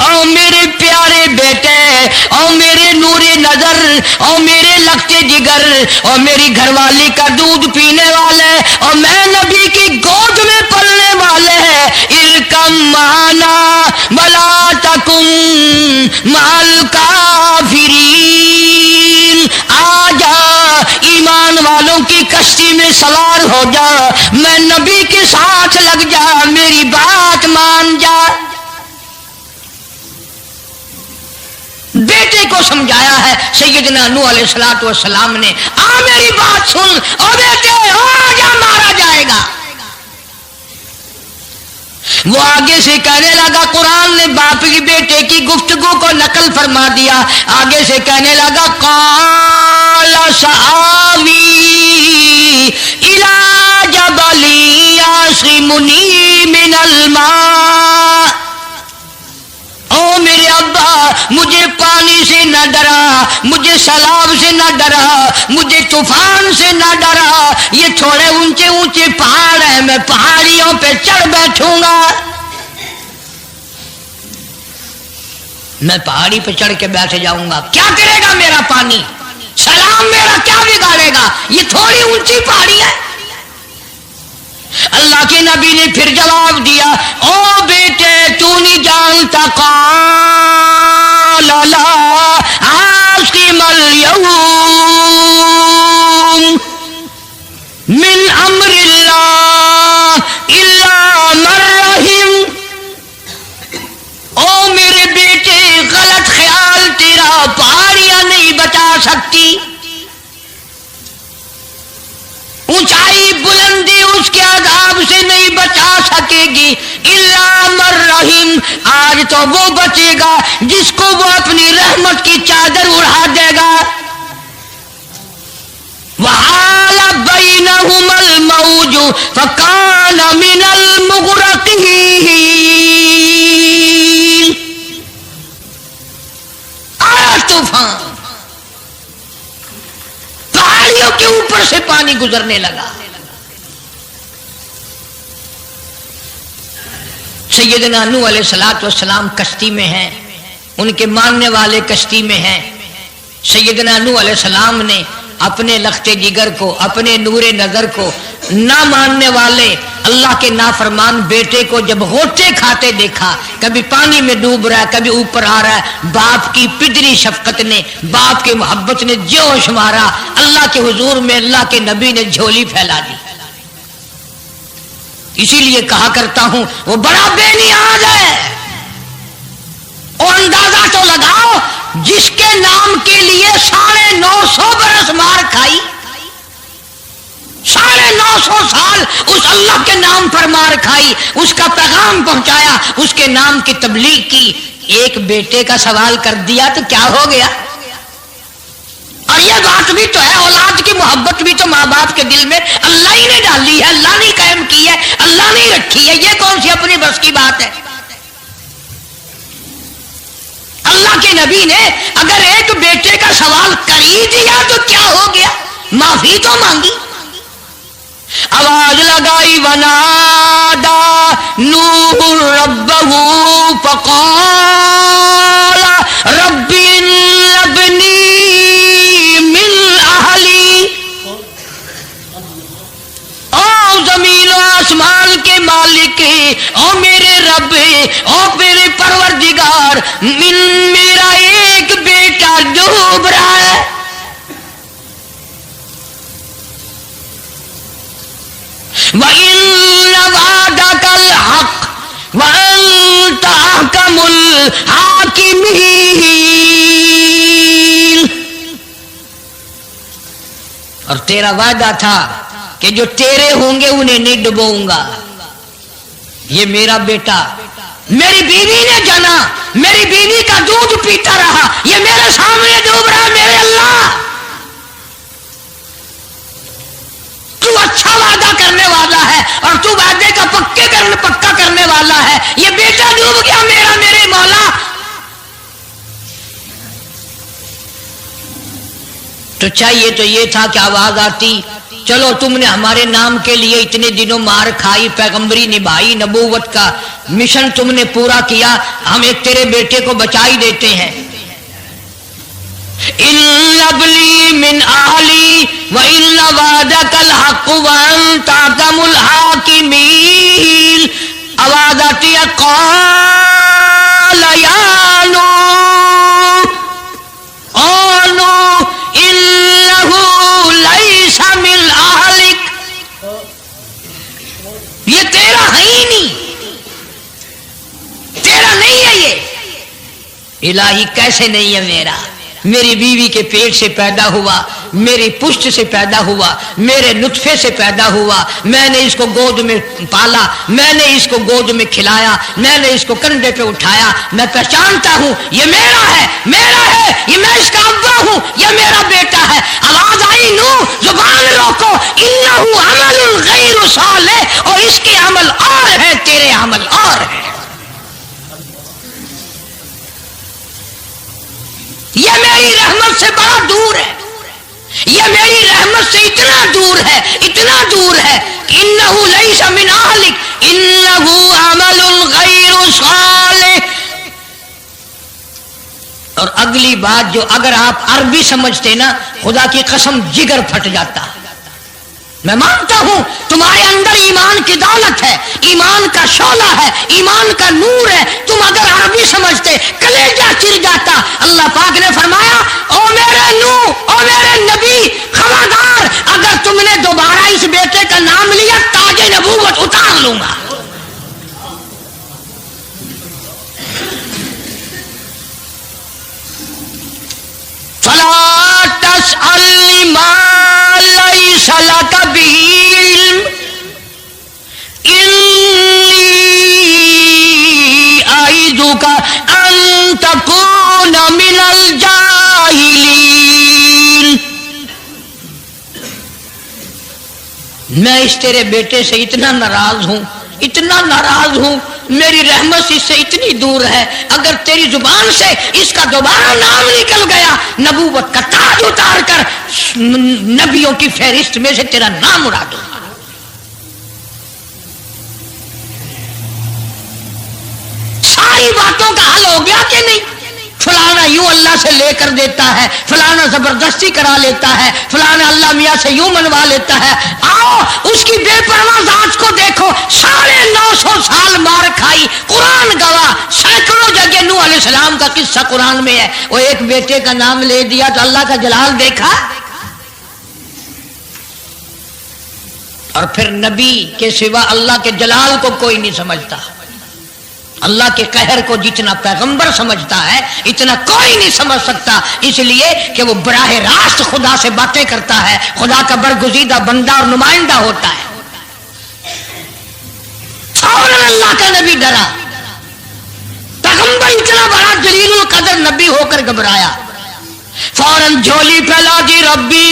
او میرے پیارے بیٹے، او میرے نور نظر، او میرے لخت جگر، او میری گھر والی کا دودھ پینے والے، اور میں نبی کی گود میں پلنے والے ہیں، ارکم معنا ولا تکن مع الکافرین، آ جا ایمان والوں کی کشتی میں سوار ہو جا، میں نبی کے ساتھ لگ جا، میری بات مان جا۔ بیٹے کو سمجھایا ہے سیدنا نوح علیہ الصلوۃ والسلام نے، آ میری بات سن، او بیٹے آ جا، مارا جائے گا۔ وہ آگے سے کہنے لگا، قرآن نے باپ کی بیٹے کی گفتگو کو نقل فرما دیا، آگے سے کہنے لگا قال سآوی الی جبل یعصمنی من الماء، او میرے ابا مجھے پانی سے نہ ڈرا، مجھے سیلاب سے نہ ڈرا، مجھے طوفان سے نہ ڈرا، یہ تھوڑے اونچے اونچے پہاڑ ہیں، میں پہاڑیوں پہ چڑھ بیٹھوں گا، میں پہاڑی پہ چڑھ کے بیٹھ جاؤں گا، کیا کرے گا میرا پانی، سلام میرا کیا بگاڑے گا، یہ تھوڑی اونچی پہاڑی ہے۔ اللہ کے نبی نے پھر جواب دیا، او بیٹے تو نہیں جانتا، قال لا عاصم اليوم من امر اللہ الا من رحم، او میرے بیٹے غلط خیال تیرا، پہاڑیاں نہیں بچا سکتی، اونچائی بلندی اس کے عذاب سے نہیں بچا سکے گی، الا من رحم، آج تو وہ بچے گا جس کو وہ اپنی رحمت کی چادر اڑا دے گا۔ وحال بینہم الموج فکان من المغرقین، آیا طوفان، پہاڑیوں کے اوپر سے پانی گزرنے لگا۔ سیدنا نوح علیہ الصلوۃ والسلام کشتی میں ہیں، ان کے ماننے والے کشتی میں ہیں۔ سیدنا نوح علیہ السلام نے اپنے لخت جگر کو، اپنے نور نظر کو، نہ ماننے والے اللہ کے نافرمان بیٹے کو جب غوطے کھاتے دیکھا، کبھی پانی میں ڈوب رہا ہے، کبھی اوپر آ رہا ہے، باپ کی پدری شفقت نے، باپ کی محبت نے جوش مارا، اللہ کے حضور میں اللہ کے نبی نے جھولی پھیلا دی۔ اسی لیے کہا کرتا ہوں وہ بڑا بے نیاز ہے، اور اندازہ تو لگاؤ جس کے نام کے لیے 950 برس مار کھائی، 950 سال اس اللہ کے نام پر مار کھائی، اس کا پیغام پہنچایا، اس کے نام کی تبلیغ کی، ایک بیٹے کا سوال کر دیا تو کیا ہو گیا؟ اور یہ بات بھی تو ہے، اولاد کی محبت بھی تو ماں باپ کے دل میں اللہ ہی نے ڈالی ہے، اللہ نے قائم کی ہے، اللہ نے رکھی ہے، یہ کون سی اپنی بس کی بات ہے؟ اللہ کے نبی نے اگر ایک بیٹے کا سوال کر ہی دیا تو کیا ہو گیا، معافی تو مانگی، آواز لگائی، ونادا نوح ربہ فقال رب ابنی من اہلی، او زمین و آسمان کے مالک، او میرے رب، او میرے پروردگار، میرا ایک بیٹا ڈوب رہا ہے، وَإِنَّ وَعْدَكَ الْحَقُّ وَأَنْتَ أَحْكَمُ الْحَاكِمِينَ، اور تیرا وعدہ تھا کہ جو تیرے ہوں گے انہیں نہیں ڈبوؤں گا. یہ میرا بیٹا میری بیوی نے جنا، میری بیوی کا دودھ پیتا رہا، یہ میرے سامنے ڈوب رہا. میرے اللہ تو اچھا وعدہ کرنے والا ہے اور تو وعدے کا پکا کرنے والا ہے. یہ بیٹا ڈوب گیا میرا، میرے مولا. تو چاہیے تو یہ تھا کہ آواز آتی چلو تم نے ہمارے نام کے لیے اتنے دنوں مار کھائی، پیغمبری نبھائی، نبوت کا مشن تم نے پورا کیا، ہم ایک تیرے بیٹے کو بچا ہی دیتے ہیں. ان ابلی من اہلی وان وعدک الحق وانت احکم الحاکمین. آواز آتی ہے قال یا نوح او نوح انہ لیس من اہلک. یہ تیرا ہے ہی نہیں، تیرا نہیں ہے. یہ الہی کیسے نہیں ہے میرا؟ میری بیوی کے پیٹ سے پیدا ہوا، میری پشت سے پیدا ہوا، میرے نطفے سے پیدا ہوا، میں نے اس کو گود میں پالا، میں نے اس کو گود میں کھلایا، میں نے اس کو کندھے پہ اٹھایا. میں پہچانتا ہوں یہ میرا ہے، میرا ہے، یہ میں اس کا ابا ہوں، یہ میرا بیٹا ہے. آواز آئی نوح زبان روکو، انہ عمل غیر صالح، اور اس کے عمل اور ہے، تیرے عمل اور ہے. یہ میری رحمت سے بڑا دور ہے، یہ میری رحمت سے اتنا دور ہے، اتنا دور ہے کہ انہ لیس من اہلک انہ عمل غیر صالح. اور اگلی بات جو اگر آپ عربی سمجھتے نا، خدا کی قسم جگر پھٹ جاتا. میں مانتا ہوں تمہارے اندر ایمان کی دولت ہے، ایمان کا شعلہ ہے، ایمان کا نور ہے. تم اگر عربی سمجھتے کلیجہ چر جاتا. اللہ پاک نے فرمایا او میرے نوح، او میرے نبی، خبردار اگر تم نے دوبارہ اس بیٹے کا نام لیا تاج نبوت اتار لوں گا. فلا تسألنی ما لیس لک به علم انی اعیذک ان تکون من الجاہلین. میں اس تیرے بیٹے سے اتنا ناراض ہوں، اتنا ناراض ہوں، میری رحمت اس سے اتنی دور ہے، اگر تیری زبان سے اس کا دوبارہ نام نکل گیا، نبوت کا تاج اتار کر نبیوں کی فہرست میں سے تیرا نام اڑا دوں. ساری باتوں کا حل ہو گیا کہ نہیں؟ فلانا یوں اللہ سے لے کر دیتا ہے، فلانا زبردستی کرا لیتا ہے، فلانا اللہ میاں سے یوں منوا لیتا ہے. آؤ اس کی بے پرواہ ذات کو دیکھو، 950 سال مار کھائی. قرآن گواہ، سینکڑوں جگہ نوح علیہ السلام کا قصہ قرآن میں ہے. وہ ایک بیٹے کا نام لے دیا تو اللہ کا جلال دیکھا. اور پھر نبی کے سوا اللہ کے جلال کو کوئی نہیں سمجھتا. اللہ کے قہر کو جتنا پیغمبر سمجھتا ہے اتنا کوئی نہیں سمجھ سکتا، اس لیے کہ وہ براہ راست خدا سے باتیں کرتا ہے، خدا کا برگزیدہ بندہ اور نمائندہ ہوتا ہے. فوراً اللہ کا نبی ڈرا. پیغمبر اتنا بڑا جلیل القدر نبی ہو کر گھبرایا، فوراً جھولی پھیلا دی، ربی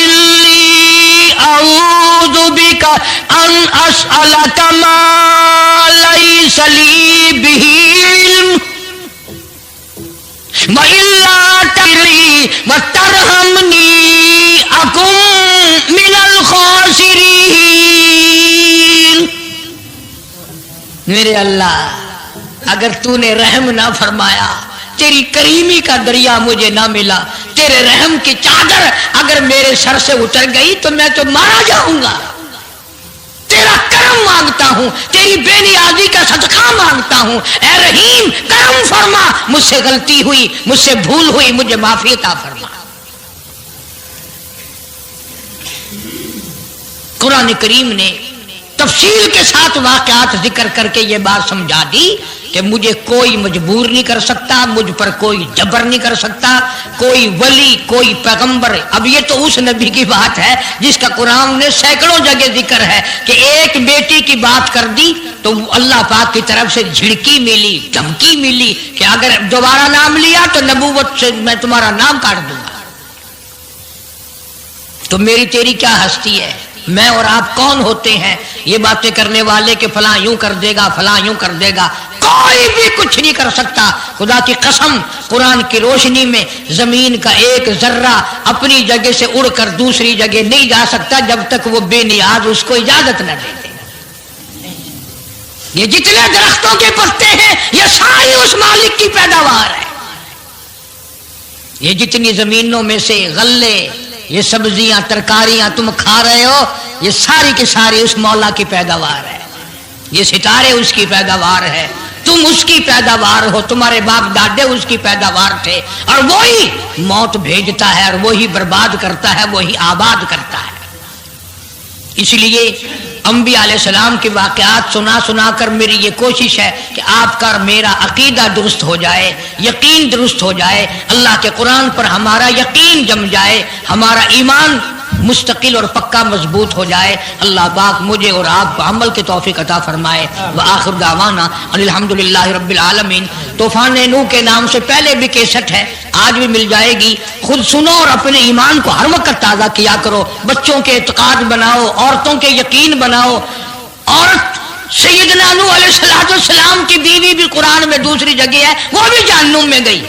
اعوذ بک ان اسألک ما لیس لی بہ علم وإلا تغفر وترحمنی اکن من الخاسرین. میرے اللہ اگر تو نے رحم نہ فرمایا، تیری کریمی کا دریا مجھے نہ ملا، تیرے رحم کی چادر اگر میرے سر سے اتر گئی تو میں تو مارا جاؤں گا. تیرا کرم مانگتا ہوں، تیری بے نیازی کا صدقہ مانگتا ہوں. اے رحیم کرم فرما، مجھ سے غلطی ہوئی، مجھ سے بھول ہوئی، مجھے معافی عطا فرما. قرآن کریم نے تفصیل کے ساتھ واقعات ذکر کر کے یہ بات سمجھا دی کہ مجھے کوئی مجبور نہیں کر سکتا، مجھ پر کوئی جبر نہیں کر سکتا، کوئی ولی، کوئی پیغمبر. اب یہ تو اس نبی کی بات ہے جس کا قرآن نے سینکڑوں جگہ ذکر ہے کہ ایک بیٹی کی بات کر دی تو اللہ پاک کی طرف سے جھڑکی ملی، دھمکی ملی کہ اگر دوبارہ نام لیا تو نبوت سے میں تمہارا نام کاٹ دوں گا. تو میری تیری کیا ہستی ہے؟ میں اور آپ کون ہوتے ہیں یہ باتیں کرنے والے کہ فلاں یوں کر دے گا، فلاں یوں کر دے گا؟ کوئی بھی کچھ نہیں کر سکتا. خدا کی قسم قرآن کی روشنی میں زمین کا ایک ذرہ اپنی جگہ سے اڑ کر دوسری جگہ نہیں جا سکتا جب تک وہ بے نیاز اس کو اجازت نہ دے دے. یہ جتنے درختوں کے پتے ہیں یہ ساری اس مالک کی پیداوار ہے. یہ جتنی زمینوں میں سے غلے، یہ سبزیاں، ترکاریاں تم کھا رہے ہو، یہ ساری کی ساری اس مولا کی پیداوار ہے. یہ ستارے اس کی پیداوار ہے، تم اس کی پیداوار ہو، تمہارے باپ دادے اس کی پیداوار تھے. اور وہی موت بھیجتا ہے اور وہی برباد کرتا ہے، وہی آباد کرتا ہے. اس لیے انبیاء علیہ السلام کے واقعات سنا سنا کر میری یہ کوشش ہے کہ آپ کا اور میرا عقیدہ درست ہو جائے، یقین درست ہو جائے، اللہ کے قرآن پر ہمارا یقین جم جائے، ہمارا ایمان مستقل اور پکا مضبوط ہو جائے. اللہ پاک مجھے اور آپ کو عمل کی توفیق عطا فرمائے. وآخر دعوانا ان الحمدللہ رب العالمین. طوفان نوح کے نام سے پہلے بھی کیسٹ ہے، آج بھی مل جائے گی. خود سنو اور اپنے ایمان کو ہر وقت تازہ کیا کرو. بچوں کے اعتقاد بناؤ، عورتوں کے یقین بناؤ. عورت سیدنا نوح علیہ السلام کی بیوی بھی قرآن میں دوسری جگہ ہے، وہ بھی جہنم میں گئی.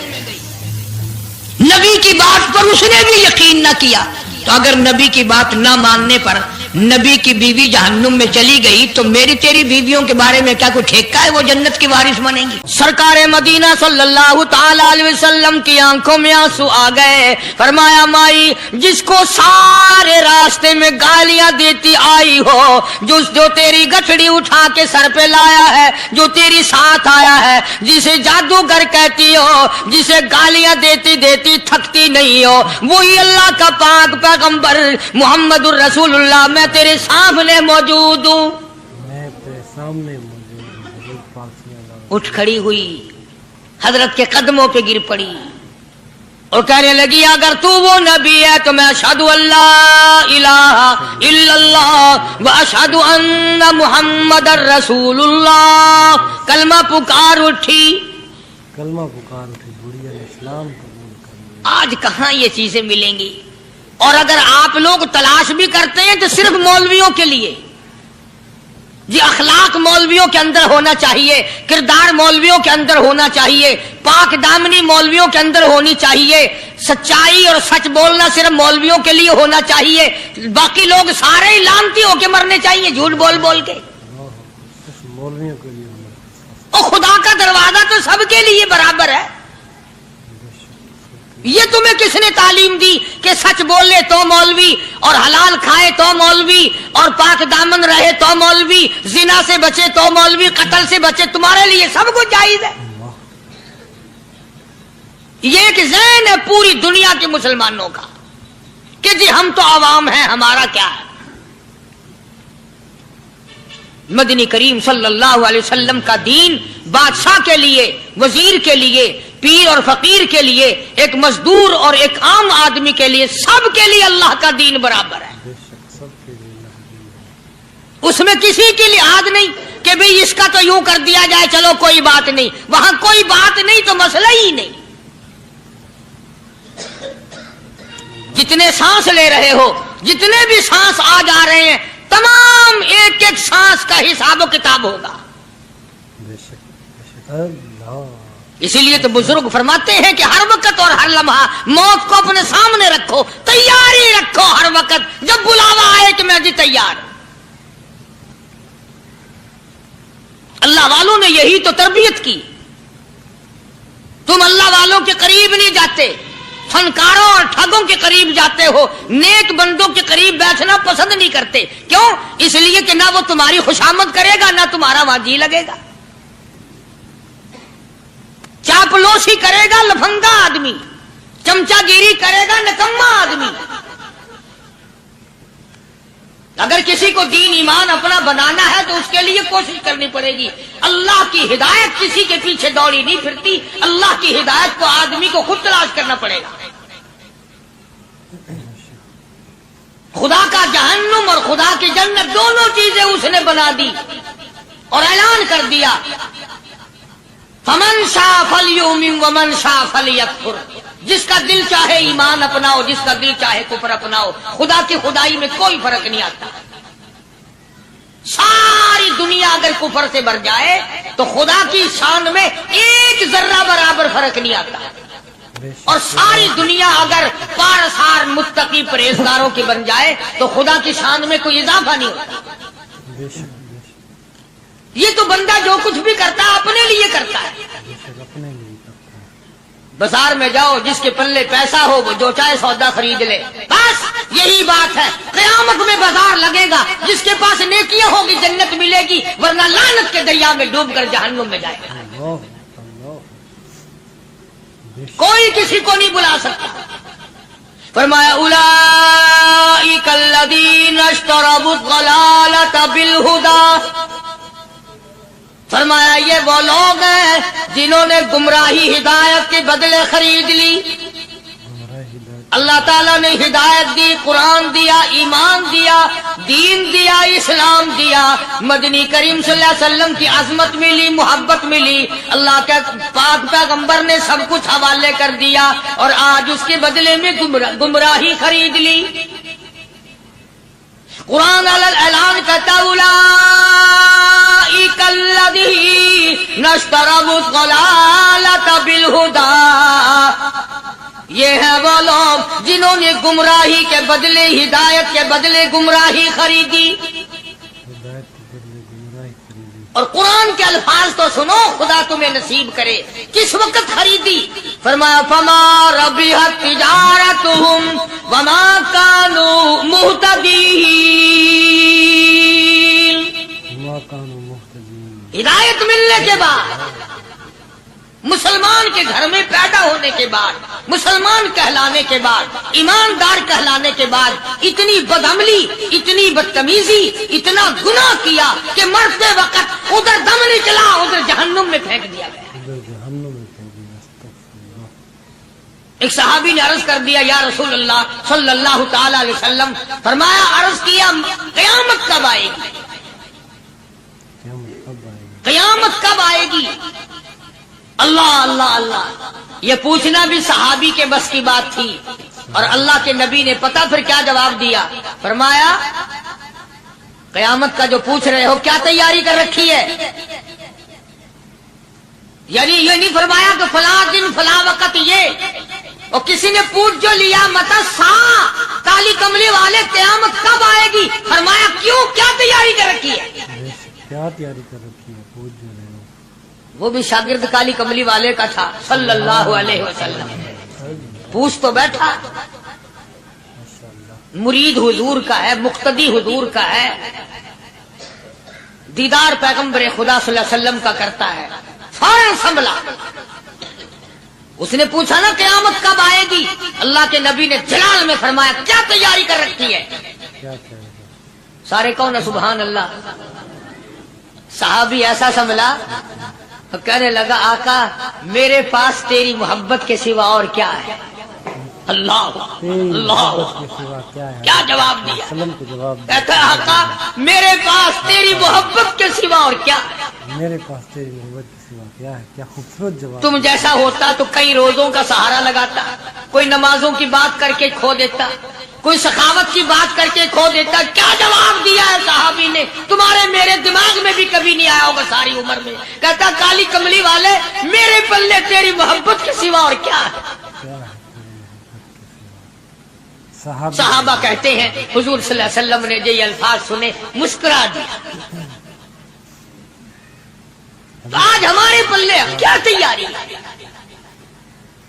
نبی کی بات پر اس نے بھی یقین نہ کیا. تو اگر نبی کی بات نہ ماننے پر نبی کی بیوی جہنم میں چلی گئی تو میری تیری بیویوں کے بارے میں کیا کوئی ٹھیکہ ہے وہ جنت کی وارث بنیں گی؟ سرکار مدینہ صلی اللہ تعالی علیہ وسلم کی آنکھوں میں آنسو آ گئے. فرمایا مائی جس کو سارے راستے میں گالیاں دیتی آئی ہو، جو تیری گٹھڑی اٹھا کے سر پہ لایا ہے، جو تیری ساتھ آیا ہے، جسے جادوگر کہتی ہو، جسے گالیاں دیتی دیتی تھکتی نہیں ہو، وہی اللہ کا پاک پیغمبر محمد الرسول اللہ. میں تیرے سامنے موجود ہوں. اٹھ کھڑی ہوئی، حضرت کے قدموں پہ گر پڑی اور کہنے لگی اگر تو وہ نبی ہے تو میں اشہد اللہ الہ الا اللہ و اشہد ان محمد الرسول اللہ. کلمہ پکار اٹھی، بڑھیا اسلام قبول کر. آج کہاں یہ چیزیں ملیں گی؟ اور اگر آپ لوگ تلاش بھی کرتے ہیں تو صرف مولویوں کے لیے. جی اخلاق مولویوں کے اندر ہونا چاہیے، کردار مولویوں کے اندر ہونا چاہیے، پاک دامنی مولویوں کے اندر ہونی چاہیے، سچائی اور سچ بولنا صرف مولویوں کے لیے ہونا چاہیے. باقی لوگ سارے ہی لانتی ہو کے مرنے چاہیے جھوٹ بول بول کے. مولویوں کے لیے اور خدا کا دروازہ تو سب کے لیے برابر ہے. یہ تمہیں کس نے تعلیم دی کہ سچ بولے تو مولوی، اور حلال کھائے تو مولوی، اور پاک دامن رہے تو مولوی، زنا سے بچے تو مولوی، قتل سے بچے؟ تمہارے لیے سب کچھ جائز ہے. یہ ایک ذہن ہے پوری دنیا کے مسلمانوں کا کہ جی ہم تو عوام ہیں، ہمارا کیا ہے. مدنی کریم صلی اللہ علیہ وسلم کا دین بادشاہ کے لیے، وزیر کے لیے، پیر اور فقیر کے لیے، ایک مزدور اور ایک عام آدمی کے لیے، سب کے لیے اللہ کا دین برابر ہے. اس میں کسی کی لحاظ نہیں کہ بھئی اس کا تو یوں کر دیا جائے چلو کوئی بات نہیں. وہاں کوئی بات نہیں تو مسئلہ ہی نہیں. جتنے سانس لے رہے ہو، جتنے بھی سانس آ جا رہے ہیں، تمام ایک ایک سانس کا حساب و کتاب ہوگا. اسی لیے تو بزرگ فرماتے ہیں کہ ہر وقت اور ہر لمحہ موت کو اپنے سامنے رکھو، تیاری رکھو ہر وقت، جب بلاوا آئے کہ میں جی تیار. اللہ والوں نے یہی تو تربیت کی. تم اللہ والوں کے قریب نہیں جاتے، فنکاروں اور ٹھگوں کے قریب جاتے ہو، نیک بندوں کے قریب بیٹھنا پسند نہیں کرتے. کیوں؟ اس لیے کہ نہ وہ تمہاری خوشامد کرے گا، نہ تمہارا وہاں جی لگے گا. چاپلوسی کرے گا لفنگا آدمی، چمچا گیری کرے گا نکما آدمی. اگر کسی کو دین ایمان اپنا بنانا ہے تو اس کے لیے کوشش کرنی پڑے گی. اللہ کی ہدایت کسی کے پیچھے دوڑی نہیں پھرتی، اللہ کی ہدایت کو آدمی کو خود تلاش کرنا پڑے گا. خدا کا جہنم اور خدا کی جنت دونوں چیزیں اس نے بنا دی اور اعلان کر دیا فمن شاء فلیؤمن ومن شاء فلیکفر. جس کا دل چاہے ایمان اپناؤ، جس کا دل چاہے کفر اپناؤ. خدا کی خدائی میں کوئی فرق نہیں آتا. ساری دنیا اگر کفر سے بھر جائے تو خدا کی شان میں ایک ذرہ برابر فرق نہیں آتا. اور ساری دنیا اگر پارسار متقی پرہیزگاروں کی بن جائے تو خدا کی شان میں کوئی اضافہ نہیں ہوتا. یہ تو بندہ جو کچھ بھی کرتا ہے اپنے لیے کرتا ہے. اپنے لیے کرتا ہے. بازار میں جاؤ، جس کے پلے پیسہ ہو وہ جو چاہے سودا خرید لے. بس یہی بات ہے. قیامت میں بازار لگے گا، جس کے پاس نیکیاں ہوگی جنت ملے گی، ورنہ لعنت کے دریا میں ڈوب کر جہنم میں جائے گا. کوئی کسی کو نہیں بلا سکتا. فرمایا اولئک الذین اشتروا الضلالۃ بالہدی. فرمایا یہ وہ لوگ ہیں جنہوں نے گمراہی ہدایت کے بدلے خرید لی. اللہ تعالیٰ نے ہدایت دی، قرآن دیا، ایمان دیا، دین دیا، اسلام دیا. مدنی کریم صلی اللہ علیہ وسلم کی عظمت ملی، محبت ملی. اللہ کے پاک پیغمبر نے سب کچھ حوالے کر دیا اور آج اس کے بدلے میں گمراہی خرید لی. قرآن اعلان کرتا اولئک الذین اشتروا الضلالۃ بالہدی. یہ ہے وہ لوگ جنہوں نے گمراہی کے بدلے ہدایت کے بدلے گمراہی خریدی. ہدایت کے بدلے گمراہی خریدی. اور قرآن کے الفاظ تو سنو، خدا تمہیں نصیب کرے. کس وقت خریدی؟ فرمایا فما ربحت تجارتهم وما كانوا مهتدين. وما كانوا مهتدين. ہدایت ملنے کے بعد، مسلمان کے گھر میں پیدا ہونے کے بعد، مسلمان کہلانے کے بعد، ایماندار کہلانے کے بعد اتنی بدعملی، اتنی بدتمیزی، اتنا گناہ کیا کہ مرتے وقت ادھر دم نکلا، ادھر جہنم میں پھینک دیا گیا. ادھر جہنم میں پھینک دیا. استغفر اللہ. ایک صحابی نے عرض کر دیا یا رسول اللہ صلی اللہ تعالی علیہ وسلم. فرمایا عرض کیا قیامت کب آئے گی؟ قیامت کب آئے گی؟ قیامت کب آئے گی؟ اللہ اللہ اللہ. یہ پوچھنا بھی صحابی کے بس کی بات تھی. اور اللہ کے نبی نے پتہ پھر کیا جواب دیا؟ فرمایا قیامت کا جو پوچھ رہے ہو کیا تیاری کر رکھی ہے؟ یعنی یہ نہیں فرمایا کہ فلاں دن فلاں وقت یہ. اور کسی نے پوچھ جو لیا متا سا کالی کملی والے قیامت کب آئے گی؟ فرمایا کیوں، کیا تیاری کر رکھی ہے؟ کیا تیاری کر رکھی ہے؟ پوچھ جو رہے ہو. وہ بھی شاگرد کالی کملی والے کا تھا صلی اللہ علیہ وسلم. پوچھ تو بیٹھا. مرید حضور کا ہے، مقتدی حضور کا ہے، دیدار پیغمبر خدا صلی اللہ علیہ وسلم کا کرتا ہے. فوراً سنبھلا. اس نے پوچھا نا قیامت کب آئے گی؟ اللہ کے نبی نے جلال میں فرمایا کیا تیاری کر رکھی ہے؟ کیا تیاری کر؟ سارے کون سبحان اللہ. صحابی ایسا سنبھلا، کہنے لگا آقا میرے پاس تیری محبت کے سوا اور کیا ہے؟ اللہ اللہ. کے سوا کیا ہے؟ کیا جواب دیا؟ وسلم کو جواب دیا. کہتا ہے آقا میرے پاس تیری محبت کے سوا اور کیا ہے؟ میرے پاس تیری محبت کے سوا کیا ہے؟ کیا خوبصورت جواب. تم جیسا ہوتا تو کئی روزوں کا سہارا لگاتا، کوئی نمازوں کی بات کر کے کھو دیتا، کوئی سخاوت کی بات کر کے کھو دیتا. کیا جواب دیا ہے صحابی نے؟ تمہارے میرے دماغ میں بھی کبھی نہیں آیا ہوگا ساری عمر میں. کہتا کالی کملی والے میرے پلے تیری محبت کے سوا اور کیا ہے؟ کیا ہے تیری محبت کے سوا؟ صحابہ کہتے ہیں حضور صلی اللہ علیہ وسلم نے جو یہ الفاظ سنے مسکرا دیا. آج ہمارے پلے کیا تیاری؟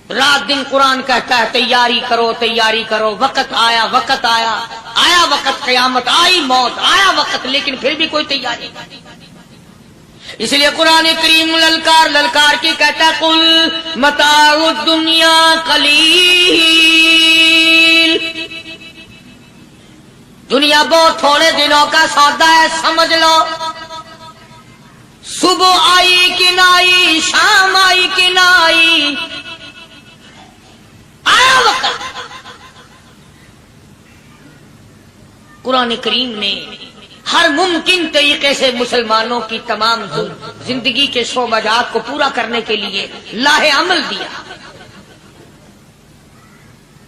رات دن قرآن کہتا ہے تیاری کرو تیاری کرو. وقت آیا، وقت آیا، آیا وقت، قیامت آئی، موت آیا وقت، لیکن پھر بھی کوئی تیاری نہیں. اس لیے قرآن کریم للکار للکار کی کہتا ہے قل متاع الدنیا قلیل. دنیا بہت تھوڑے دنوں کا سودا ہے، سمجھ لو۔ صبح آئی کہ نہ آئی، شام آئی کہ نہ آئی، آیا وقت۔ قرآن کریم نے ہر ممکن طریقے سے مسلمانوں کی تمام زندگی کے شعبات کو پورا کرنے کے لیے لاہ عمل دیا۔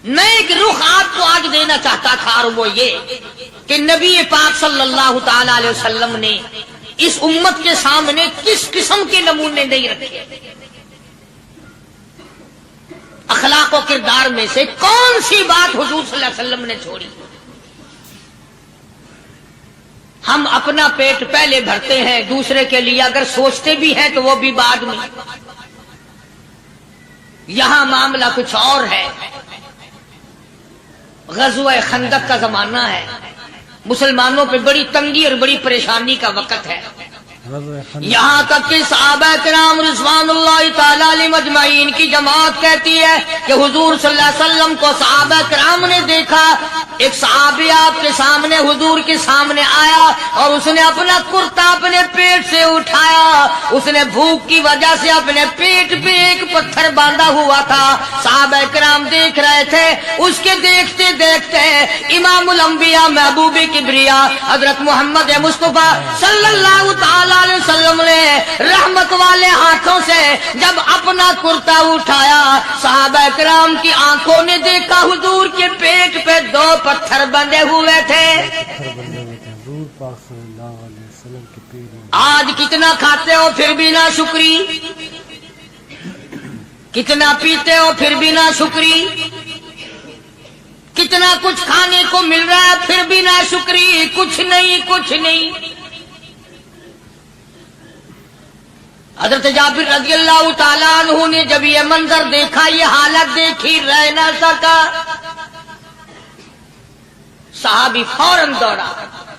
میں ایک رخ آپ کو آج دینا چاہتا تھا، اور وہ یہ کہ نبی پاک صلی اللہ تعالی علیہ وسلم نے اس امت کے سامنے کس قسم کے نمونے نہیں رکھے۔ اخلاق و کردار میں سے کون سی بات حضور صلی اللہ علیہ وسلم نے چھوڑی؟ ہم اپنا پیٹ پہلے بھرتے ہیں، دوسرے کے لیے اگر سوچتے بھی ہیں تو وہ بھی بعد میں۔ یہاں معاملہ کچھ اور ہے۔ غزوہ خندق کا زمانہ ہے، مسلمانوں پہ بڑی تنگی اور بڑی پریشانی کا وقت ہے۔ یہاں تک کہ صحابہ کرام رضوان اللہ تعالی علیہم اجمعین کی جماعت کہتی ہے کہ حضور صلی اللہ علیہ وسلم کو صحابہ کرام نے دیکھا، ایک صحابی آپ کے سامنے حضور کے سامنے آیا اور اس نے اپنا کرتا اپنے پیٹ سے اٹھایا، اس نے بھوک کی وجہ سے اپنے پیٹ پہ ایک پتھر باندھا ہوا تھا۔ صحابہ کرام دیکھ رہے تھے، اس کے دیکھتے دیکھتے امام الانبیاء محبوب کبریا حضرت محمد مصطفیٰ صلی اللہ تعالی علیہ وسلم نے رحمت والے ہاتھوں سے جب اپنا کرتا اٹھایا، صحابہ کرام کی آنکھوں نے دیکھا حضور کے پیٹ پہ 2 پتھر بندھے ہوئے تھے۔ آج کتنا کھاتے ہو پھر بھی نہ شکری، کتنا پیتے ہو پھر بھی نہ شکری، کتنا کچھ کھانے کو مل رہا ہے پھر بھی نہ شکری، کچھ نہیں کچھ نہیں۔ حضرت جابر رضی اللہ تعالیٰ عنہ نے جب یہ منظر دیکھا، یہ حالت دیکھی، رہ نہ سکا۔ صحابی فوراً دوڑا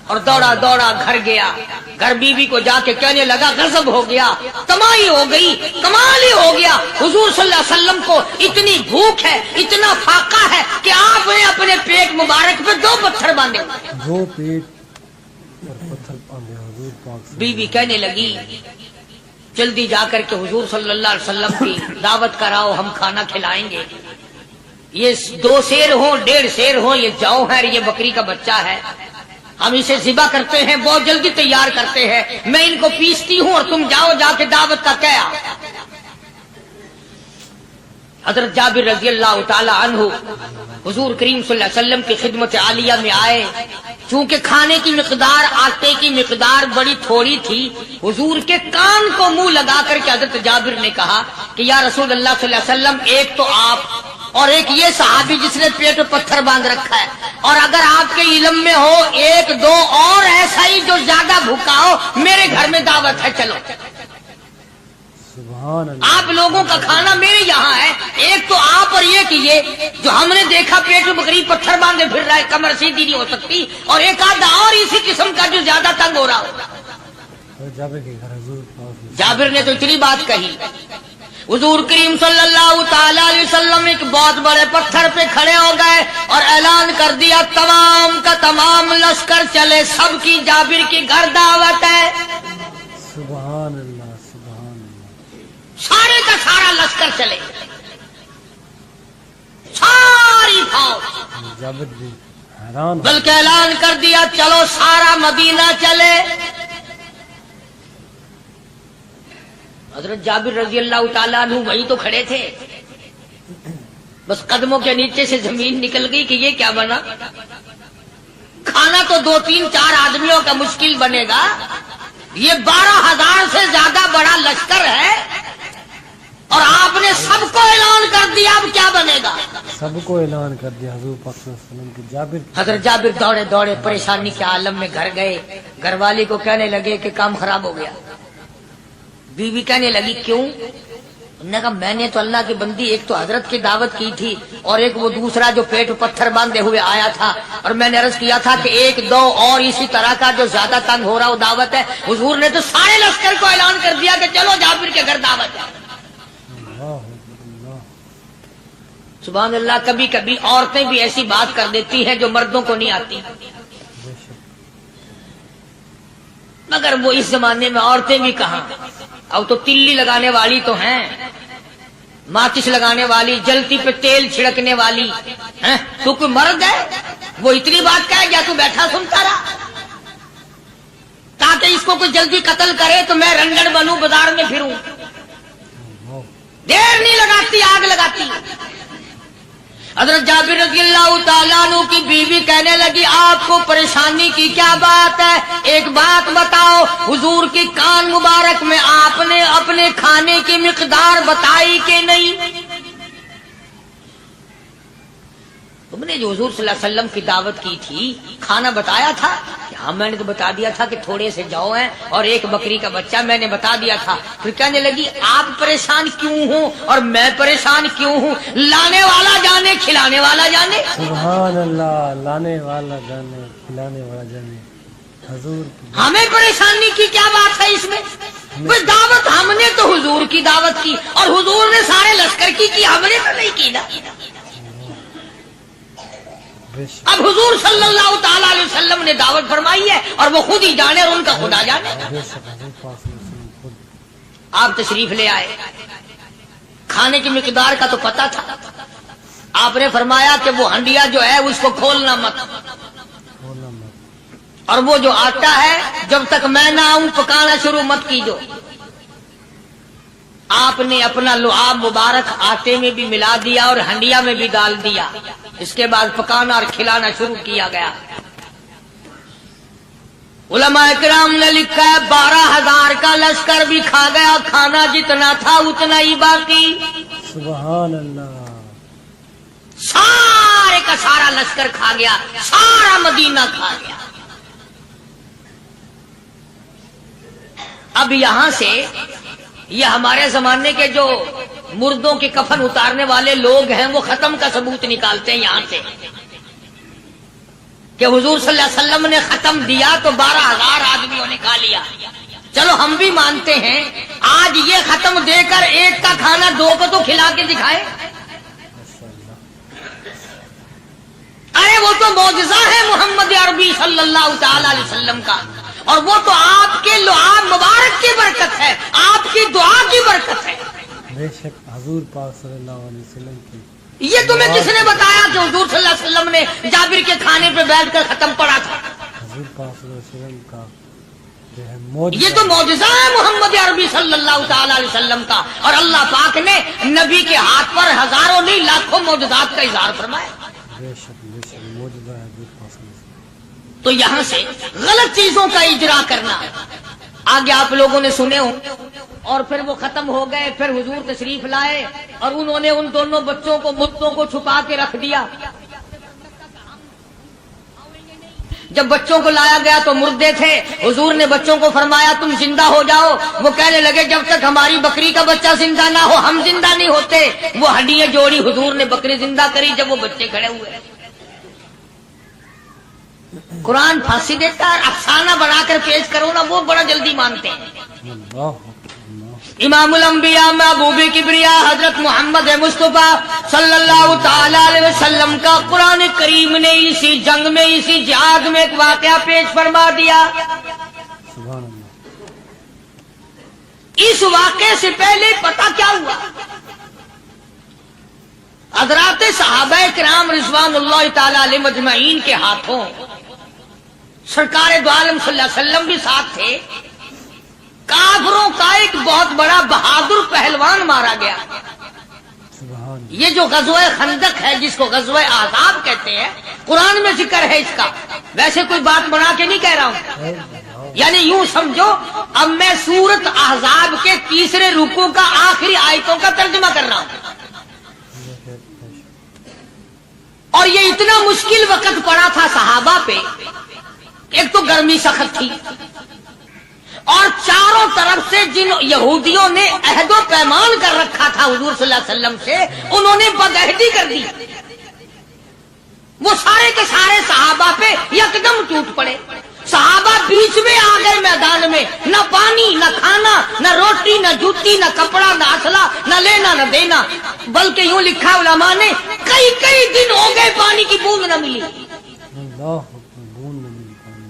اور دوڑا دوڑا گھر گیا، گھر بیوی کو جا کے کہنے لگا غضب ہو گیا، تمائی ہو گئی، کمال ہی ہو گیا، حضور صلی اللہ علیہ وسلم کو اتنی بھوک ہے، اتنا فاقہ ہے کہ آپ نے اپنے پیٹ مبارک پہ 2 پتھر باندھے۔ 2 پیٹ اور پتھر باندھے حضور پاک سے۔ بیوی کہنے لگی جلدی جا کر کے حضور صلی اللہ علیہ وسلم کی دعوت کراؤ، ہم کھانا کھلائیں گے۔ یہ 2 سیر ہوں 1.5 سیر ہوں، یہ جو ہے یہ بکری کا بچہ ہے، ہم اسے ذبح کرتے ہیں، بہت جلدی تیار کرتے ہیں، میں ان کو پیستی ہوں اور تم جاؤ جا کے دعوت کا کیا۔ حضرت جابر رضی اللہ تعالی عنہ حضور کریم صلی اللہ علیہ وسلم کی خدمت عالیہ میں آئے، چونکہ کھانے کی مقدار، آٹے کی مقدار بڑی تھوڑی تھی، حضور کے کان کو منہ لگا کر کے حضرت جابر نے کہا کہ یا رسول اللہ صلی اللہ علیہ وسلم، ایک تو آپ اور ایک یہ صحابی جس نے پیٹ پہ پتھر باندھ رکھا ہے، اور اگر آپ کے علم میں ہو 1-2 اور ایسا ہی جو زیادہ بھوکا ہو، میرے گھر میں دعوت ہے، چلو۔ سبحان اللہ۔ آپ لوگوں کا کھانا میرے یہاں ہے، ایک تو آپ اور یہ کہ یہ جو ہم نے دیکھا پیٹ میں بکری پتھر باندھے پھر رہا ہے، کمر سیدھی نہیں ہو سکتی، اور ایک آدھا اور اسی قسم کا جو زیادہ تنگ ہو رہا ہو۔ جابر کے گھر حضور پاک سے۔ جابر نے تو اتنی بات کہی، حضور کریم صلی اللہ تعالی علیہ وسلم ایک بہت بڑے پتھر پہ کھڑے ہو گئے اور اعلان کر دیا تمام کا تمام لشکر چلے، سب کی جابر کے گھر دعوت ہے۔ سبحان اللہ سبحان اللہ۔ سارے کا سارا لشکر چلے، ساری فوج، جابر بھی حیران، بلکہ اعلان کر دیا چلو سارا مدینہ چلے۔ حضرت جابر رضی اللہ تعالیٰ عنہ وہی تو کھڑے تھے، بس قدموں کے نیچے سے زمین نکل گئی کہ یہ کیا بنا۔ کھانا تو 2-3-4 آدمیوں کا مشکل بنے گا، یہ 12,000 سے زیادہ بڑا لشکر ہے، اور آپ نے سب کو اعلان کر دیا، اب کیا بنے گا۔ سب کو اعلان کر دیا حضور پاک صلی اللہ علیہ وسلم کی۔ جابر حضرت جابر دوڑے دوڑے پریشانی کے عالم میں گھر گئے، گھر والی کو کہنے لگے کہ کام خراب ہو گیا۔ بیوی کہنے لگی کیوں؟ انہوں نے کہا میں نے تو اللہ کی بندی ایک تو حضرت کی دعوت کی تھی، اور ایک وہ دوسرا جو پیٹ پتھر باندھے ہوئے آیا تھا، اور میں نے عرض کیا تھا کہ 1-2 اور اسی طرح کا جو زیادہ تنگ ہو رہا وہ دعوت ہے۔ حضور نے تو سارے لشکر کو اعلان کر دیا کہ چلو جابر کے گھر دعوت ہے۔ سبحان اللہ۔ کبھی کبھی عورتیں بھی ایسی بات کر دیتی ہیں جو مردوں کو نہیں آتی۔ مگر وہ اس زمانے میں عورتیں بھی کہاں، اب تو تلی لگانے والی تو ہیں، ماچس لگانے والی، جلتی پہ تیل چھڑکنے والی ہیں؟ تو کوئی مرد ہے وہ اتنی بات کہے گیا تو بیٹھا سنتا رہا تاکہ اس کو کوئی جلدی قتل کرے تو میں رنگڑ بنوں بازار میں پھروں، دیر نہیں لگاتی آگ لگاتی۔ حضرت جابر رضی اللہ تعالیٰ عنہ کی بیوی کہنے لگی آپ کو پریشانی کی کیا بات ہے، ایک بات بتاؤ، حضور کی کان مبارک میں آپ نے اپنے کھانے کی مقدار بتائی کہ نہیں؟ تم نے جو حضور صلی اللہ علیہ وسلم کی دعوت کی تھی کھانا بتایا تھا؟ ہاں میں نے تو بتا دیا تھا کہ تھوڑے سے جو ہیں اور ایک بکری کا بچہ، میں نے بتا دیا تھا۔ پھر کہنے لگی آپ پریشان کیوں ہوں اور میں پریشان کیوں ہوں؟ لانے والا جانے کھلانے والا جانے۔ سبحان اللہ، لانے والا جانے کھلانے والا جانے۔ حضور کی ہمیں پریشانی کی کیا بات ہے اس میں؟ بس دعوت ہم نے تو حضور کی دعوت کی اور حضور نے سارے لشکر کی ہم نے تو نہیں کی نا۔ بے شک اب حضور صلی اللہ تعالی علیہ وسلم نے دعوت فرمائی ہے اور وہ خود ہی جانے اور ان کا خدا جانے۔ بے شک حضور پاک صلی اللہ علیہ وسلم خود آپ تشریف لے آئے، کھانے کی مقدار کا تو پتا تھا، آپ نے فرمایا کہ وہ ہنڈیا جو ہے اس کو کھولنا مت، بولنا مت۔ اور وہ جو آٹا ہے جب تک میں نہ آؤں پکانا شروع مت کیجو۔ آپ نے اپنا لعاب مبارک آٹے میں بھی ملا دیا اور ہنڈیا میں بھی ڈال دیا، اس کے بعد پکانا اور کھلانا شروع کیا گیا۔ علماء کرام نے لکھا ہے 12,000 کا لشکر بھی کھا گیا، کھانا جتنا تھا اتنا ہی باقی، سبحان اللہ، سارے کا سارا لشکر کھا گیا، سارا مدینہ کھا گیا۔ اب یہاں سے یہ ہمارے زمانے کے جو مردوں کے کفن اتارنے والے لوگ ہیں وہ ختم کا ثبوت نکالتے ہیں یہاں سے کہ حضور صلی اللہ علیہ وسلم نے ختم دیا تو 12,000 آدمیوں نے کھا لیا۔ چلو ہم بھی مانتے ہیں آج یہ ختم دے کر ایک کا کھانا 2 کو تو کھلا کے دکھائے۔ ماشاء اللہ، ارے وہ تو معجزہ ہے محمد عربی صلی اللہ تعالی علیہ وسلم کا، اور وہ تو آپ کے لعاب مبارک کی برکت ہے، آپ کی دعا کی برکت ہے۔ بے شک حضور پاک صلی اللہ علیہ وسلم کی یہ تمہیں کس نے بتایا کہ حضور صلی اللہ علیہ وسلم نے جابر کے کھانے پہ بیٹھ کر ختم پڑا تھا؟ حضور پاک صلی اللہ علیہ وسلم کا جو ہے یہ معجزہ تو معجزہ ہے محمد عربی صلی اللہ تعالی علیہ وسلم کا، اور اللہ پاک نے نبی کے ہاتھ پر ہزاروں نہیں لاکھوں معجزات کا اظہار فرمایا۔ بے شک معجزہ ہے حضور پاک صلی اللہ علیہ وسلم۔ تو یہاں سے غلط چیزوں کا اجرا کرنا آگے آپ لوگوں نے سنے ہوں، اور پھر وہ ختم ہو گئے، پھر حضور تشریف لائے اور انہوں نے ان دونوں بچوں کو مردوں کو چھپا کے رکھ دیا۔ جب بچوں کو لایا گیا تو مردے تھے، حضور نے بچوں کو فرمایا تم زندہ ہو جاؤ، وہ کہنے لگے جب تک ہماری بکری کا بچہ زندہ نہ ہو ہم زندہ نہیں ہوتے۔ وہ ہڈیاں جوڑی، حضور نے بکری زندہ کری جب وہ بچے کھڑے ہوئے۔ قرآن پھانسی دیتا ہے، افسانہ بنا کر پیش کرو نا وہ بڑا جلدی مانتے ہیں۔ اللہ اللہ، امام الانبیاء محبوب کبریا حضرت محمد مصطفیٰ صلی اللہ تعالی علیہ وسلم کا قرآن کریم نے اسی جنگ میں، اسی جہاد میں ایک واقعہ پیش فرما دیا۔ سبحان اللہ، اس واقعے سے پہلے پتہ کیا ہوا؟ حضرات صحابہ کرام رضوان اللہ تعالی علیہ مجمعین کے ہاتھوں سرکار دو عالم صلی اللہ علیہ وسلم بھی ساتھ تھے، کافروں کا ایک بہت بڑا بہادر پہلوان مارا گیا۔ سبحان اللہ، یہ جو غزوہ خندق ہے جس کو غزوہ احزاب کہتے ہیں، قرآن میں ذکر ہے اس کا، ویسے کوئی بات بنا کے نہیں کہہ رہا ہوں، یعنی یوں سمجھو اب میں سورت احزاب کے 3 رکوع کا آخری آیتوں کا ترجمہ کر رہا ہوں۔ اور یہ اتنا مشکل وقت پڑا تھا صحابہ پہ، ایک تو گرمی سخت تھی، اور چاروں طرف سے جن یہودیوں نے عہد و پیمان کر رکھا تھا حضور صلی اللہ علیہ وسلم سے، انہوں نے بدعہدی کر دی، وہ سارے کے سارے صحابہ پہ یکدم ٹوٹ پڑے۔ صحابہ بیچ میں آ گئے میدان میں، نہ پانی نہ کھانا نہ روٹی نہ جوتی نہ کپڑا نہ اسلحہ نہ لینا نہ دینا، بلکہ یوں لکھا علماء نے کئی دن ہو گئے پانی کی بوند نہ ملی، اللہ بون نہیں پانی،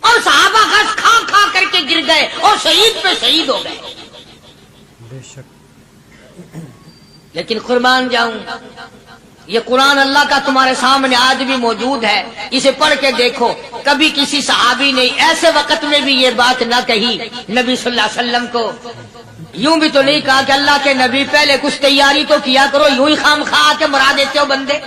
اور صحابہ گھاس کھا کھا کر کے گئے اور شہید پہ شہید ہو گئے. بے شک. لیکن قربان جاؤں، یہ قرآن اللہ کا تمہارے سامنے آج بھی موجود ہے، اسے پڑھ کے دیکھو. کبھی کسی صحابی نے ایسے وقت میں بھی یہ بات نہ کہی نبی صلی اللہ علیہ وسلم کو، یوں بھی تو نہیں کہا کہ اللہ کے نبی پہلے کچھ تیاری تو کیا کرو، یوں ہی خام خواہ کے مرا دیتے ہو بندے.